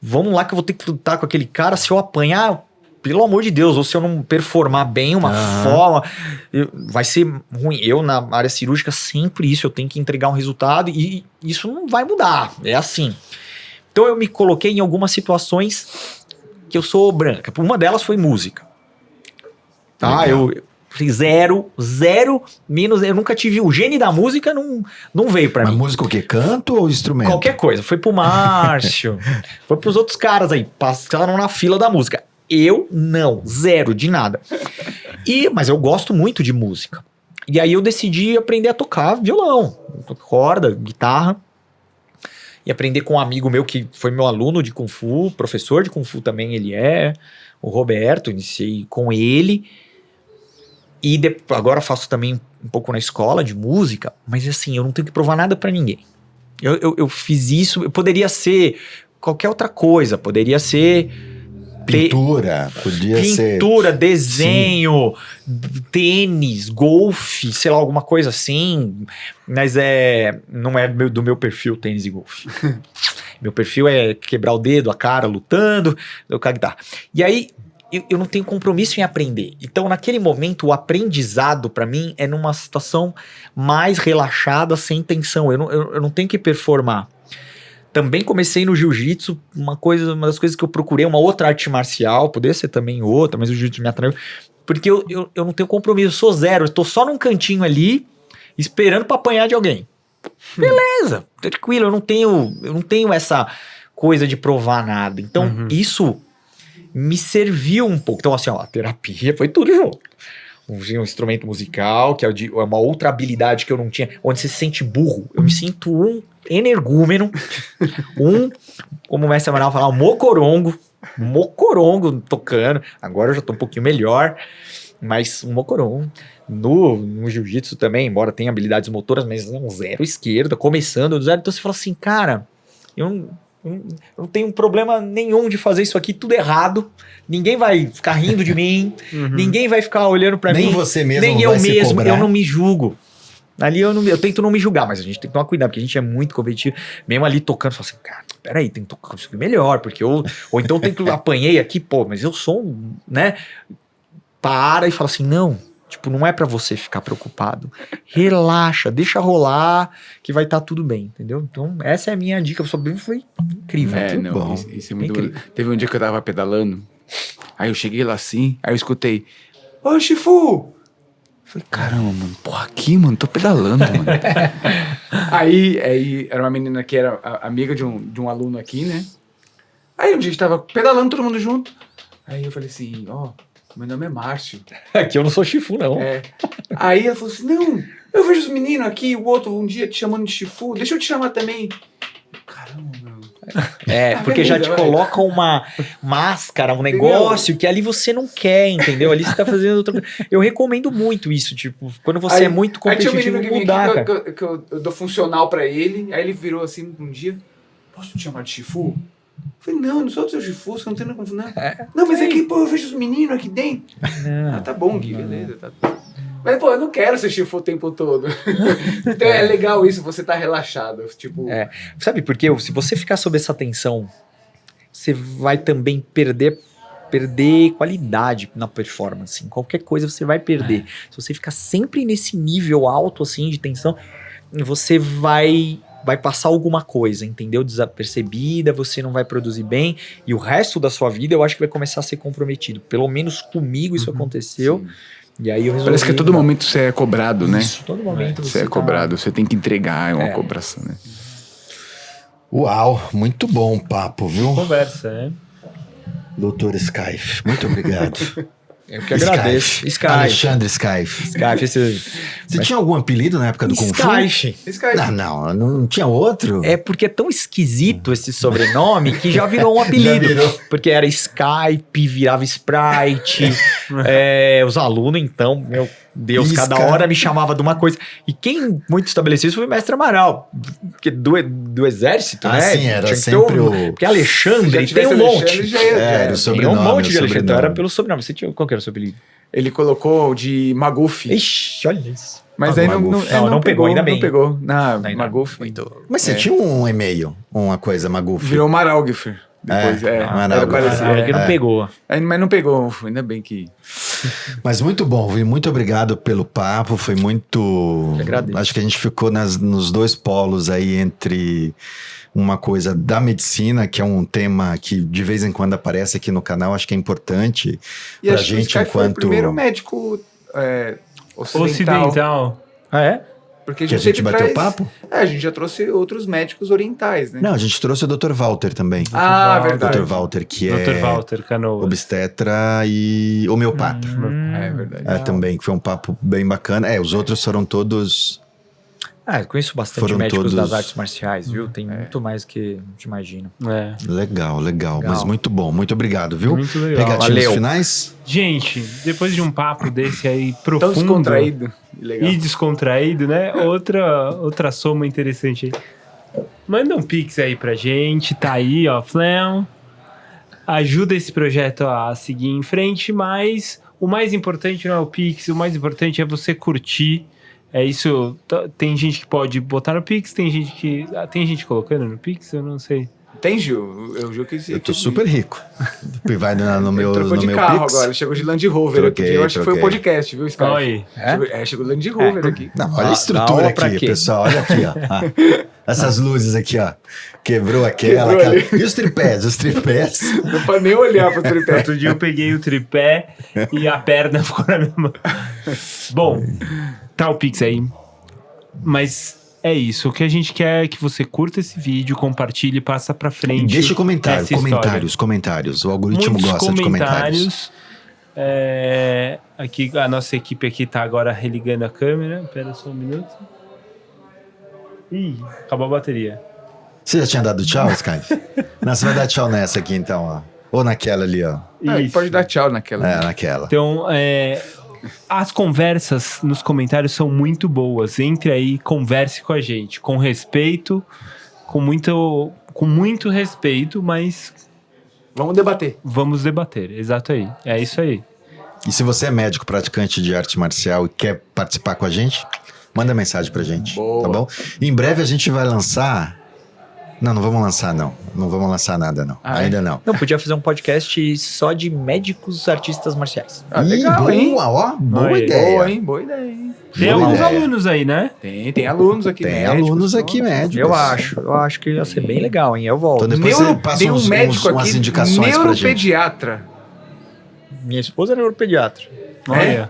Vamos lá que eu vou ter que lutar com aquele cara. Se eu apanhar, pelo amor de Deus, ou se eu não performar bem uma forma, vai ser ruim. Eu, na área cirúrgica, sempre isso. Eu tenho que entregar um resultado e isso não vai mudar. É assim. Então eu me coloquei em algumas situações que eu sou branca. Uma delas foi música. Tá? Eu fiz zero, menos. Eu nunca tive. O gene da música não veio pra mim. Mas música o quê? Canto ou instrumento? Qualquer coisa. Foi pro Márcio, foi pros outros caras aí. Passaram na fila da música. Eu não, zero de nada. Mas eu gosto muito de música. E aí eu decidi aprender a tocar violão, corda, guitarra. E aprender com um amigo meu que foi meu aluno de Kung Fu, professor de Kung Fu também ele é, o Roberto, iniciei com ele. E agora faço também um pouco na escola de música, mas assim, eu não tenho que provar nada pra ninguém. Eu fiz isso, poderia ser qualquer outra coisa, poderia ser... Pintura, podia ser... Pintura, desenho, tênis, golfe, sei lá, alguma coisa assim. Mas não é do meu perfil tênis e golfe. Meu perfil é quebrar o dedo, a cara, lutando, tocar guitarra. E aí, eu não tenho compromisso em aprender. Então, naquele momento, o aprendizado, pra mim, é numa situação mais relaxada, sem tensão. Eu não tenho que performar. Também comecei no jiu-jitsu, uma das coisas que eu procurei, uma outra arte marcial, poderia ser também outra, mas o jiu-jitsu me atraiu, porque eu não tenho compromisso, eu sou zero, eu tô só num cantinho ali, esperando pra apanhar de alguém. Beleza, tranquilo, eu não tenho essa coisa de provar nada. Então, isso me serviu um pouco. Então, assim, ó, a terapia foi tudo junto. Um instrumento musical, que é uma outra habilidade que eu não tinha, onde você se sente burro. Eu me sinto um energúmeno, como o mestre Amaral falava, mocorongo tocando. Agora eu já tô um pouquinho melhor, mas um mocorongo. No jiu-jitsu também, embora tenha habilidades motoras, mas não, zero esquerda, começando do zero. Então você fala assim, cara, eu não tenho problema nenhum de fazer isso aqui tudo errado. Ninguém vai ficar rindo de mim. Ninguém vai ficar olhando pra mim. Nem você mesmo nem vai eu se mesmo. cobrar. Eu não me julgo. Ali eu tento não me julgar, mas a gente tem que tomar cuidado, porque a gente é muito competitivo. Mesmo ali tocando, fala assim, cara, peraí, tem que tocar isso aqui melhor, porque ou então tem que apanhei aqui, pô, mas eu sou né? Para e fala assim, não. Tipo, não é pra você ficar preocupado. Relaxa, deixa rolar, que vai estar tudo bem, entendeu? Então, essa é a minha dica. Foi incrível. Não, bom. Isso é muito bom. Teve um dia que eu tava pedalando, aí eu cheguei lá assim, aí eu escutei, ô Shifu! Falei, caramba, mano, porra, aqui, mano, tô pedalando, mano. aí era uma menina que era amiga de um aluno aqui, né? Aí um dia a gente tava pedalando todo mundo junto. Aí eu falei assim, ó, Meu nome é Márcio. Aqui eu não sou Shifu, não. É. Aí ela falou assim, não, eu vejo os meninos aqui, o outro um dia te chamando de Shifu, deixa eu te chamar também. Caramba, meu. Porque já te beleza, colocam uma máscara, um negócio que ali você não quer, entendeu? Ali você tá fazendo outra coisa. Eu recomendo muito isso, tipo, quando você é muito Aí tinha um competitivo, menino que mudar, vinha cara. aqui que eu dou funcional pra ele, aí ele virou assim um dia, posso te chamar de Shifu? Eu falei, não, eu não sou do seu Shifu, você não tem nada como... Não, mas é que, pô, eu vejo os meninos aqui dentro. Ah, tá bom, Gui, beleza, tá bom. Mas, pô, eu não quero ser Shifu o tempo todo. Então é legal isso, você tá relaxado, tipo... Sabe por quê? Se você ficar sob essa tensão, você vai também perder qualidade na performance. Em qualquer coisa você vai perder. Se você ficar sempre nesse nível alto, assim, de tensão, você vai passar alguma coisa, entendeu? Desapercebida, você não vai produzir bem, e o resto da sua vida eu acho que vai começar a ser comprometido. Pelo menos comigo isso aconteceu. Sim. E aí eu resolvi... Parece que a todo momento você é cobrado, né? Isso, todo momento Você é tá- cobrado, você tem que entregar, é uma cobração, né? Uau, muito bom o papo, viu? Conversa, né? Doutor Skype, muito obrigado. Eu que agradeço. Skype. Alexandre Skype. Você tinha algum apelido na época do Kung Fu? Skype. Não tinha outro? É porque é tão esquisito esse sobrenome que já virou um apelido. Já virou. Porque era Skype, virava Sprite. Os alunos, então, meu Deus, Isca. cada hora me chamava de uma coisa. E quem muito estabeleceu isso foi o Mestre Amaral. Porque do exército, né? Sim, era Tinha que ter sempre Porque Alexandre tem um monte. Era o Tem sobrenome. um monte de o Alexandre. Então sobrenome. era pelo sobrenome. Você tinha, qual que era o seu apelido? Ele colocou de Maguf. Ixi, olha isso. Mas Ah, aí Maguf. Não pegou, ainda bem. Não pegou. Não, Ainda Maguf. Mas você tinha um e-mail, uma coisa, Maguf. Virou Maralgfer. Depois, Maralgfer. era parecido. Que não pegou. Mas não pegou, ainda bem que... Mas muito bom, Vi. Muito obrigado pelo papo. Foi muito. Eu agradeço. Acho que a gente ficou nos dois polos aí entre uma coisa da medicina, que é um tema que de vez em quando aparece aqui no canal, acho que é importante E pra acho que o gente Sky foi o enquanto. primeiro médico Ocidental. Ah, é? Porque Que a gente sempre bateu traz- papo? a gente já trouxe outros médicos orientais, né? Não, a gente trouxe o Dr. Walter também. Ah, Dr. verdade. Dr. Walter, que Dr. é Walter Canoas. obstetra e homeopata. É verdade. Também, que foi um papo bem bacana. Os outros foram todos. Eu conheço bastante Foram médicos todos- das artes marciais, viu? Tem muito mais que a gente imagina. Legal. Mas muito bom. Muito obrigado, viu? Muito legal. Pegatinhos Valeu. finais? Gente, depois de um papo desse aí Tão profundo descontraído. Legal. e descontraído, né? Outra soma interessante aí. Manda um pix aí pra gente, tá aí, ó, Flão. Ajuda esse projeto a seguir em frente, mas o mais importante não é o pix, o mais importante é você curtir. É isso, tem gente que pode botar no pix, tem gente colocando no pix, eu não sei. Tem, Gil? Eu juro que Eu tô super rico. Vai no meu, Ele trocou no de meu carro Pix. agora, chegou de Land Rover Troquei, aqui. Eu acho que foi o troquei. podcast, viu, Sky? Olha aí. Chegou Land Rover aqui. Não, olha a Da estrutura aula pra aqui, quê? pessoal. Olha aqui, ó. Essas luzes aqui, ó. Quebrou aquela. Quebrou ali. E os tripés? Os tripés. Não pode nem olhar pro tripé. Outro dia eu peguei o tripé e a perna ficou na minha mão. Bom, tá o pix aí. Mas é isso. O que a gente quer é que você curta esse vídeo, compartilhe, passa pra E frente. deixa comentário, essa história. comentários. O algoritmo Muitos gosta de comentários. Aqui, a nossa equipe aqui tá agora religando a câmera. Espera só um minuto. Ih, acabou a bateria. Você já tinha dado tchau, Sky? Não, você vai dar tchau nessa aqui então, ó. Ou naquela ali, ó. Ele pode dar tchau naquela. Naquela. Então, as conversas nos comentários são muito boas. Entre aí, converse com a gente. Com respeito, com muito respeito, mas Vamos debater. vamos debater. Exato aí. É isso aí. E se você é médico praticante de arte marcial e quer participar com a gente, manda mensagem pra gente. Boa. Tá bom? Em breve a gente vai lançar. Não vamos lançar, não. Não vamos lançar nada, não. Ainda não. Não, podia fazer um podcast só de médicos artistas marciais. Legal, boa, hein? ó. Boa Aí. ideia. Boa, hein? Boa ideia, hein? Tem Boa alguns ideia. alunos aí, né? Tem alunos aqui Tem médicos, alunos então. aqui médicos. Eu acho que ia ser bem legal, hein? Eu volto. Então depois você passa Tem um médico umas aqui, indicações pra gente. neuropediatra. Minha esposa é neuropediatra. Olha. É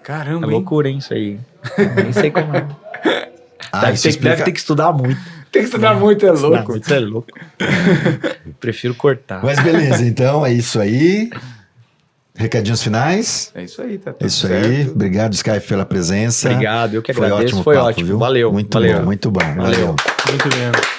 Caramba, hein? loucura, hein, isso aí. Nem sei como é. Isso Deve ter que estudar muito. Tem que estudar muito, é Estudar louco. muito é louco. Prefiro cortar. Mas beleza, então é isso aí. Recadinhos finais? É isso aí, tá É tudo isso certo. aí. Obrigado, Skype, pela presença. Obrigado, eu que Foi agradeço. ótimo o Foi papo, ótimo. viu? Valeu. Muito valeu. bom, muito bom. Valeu. Muito bem.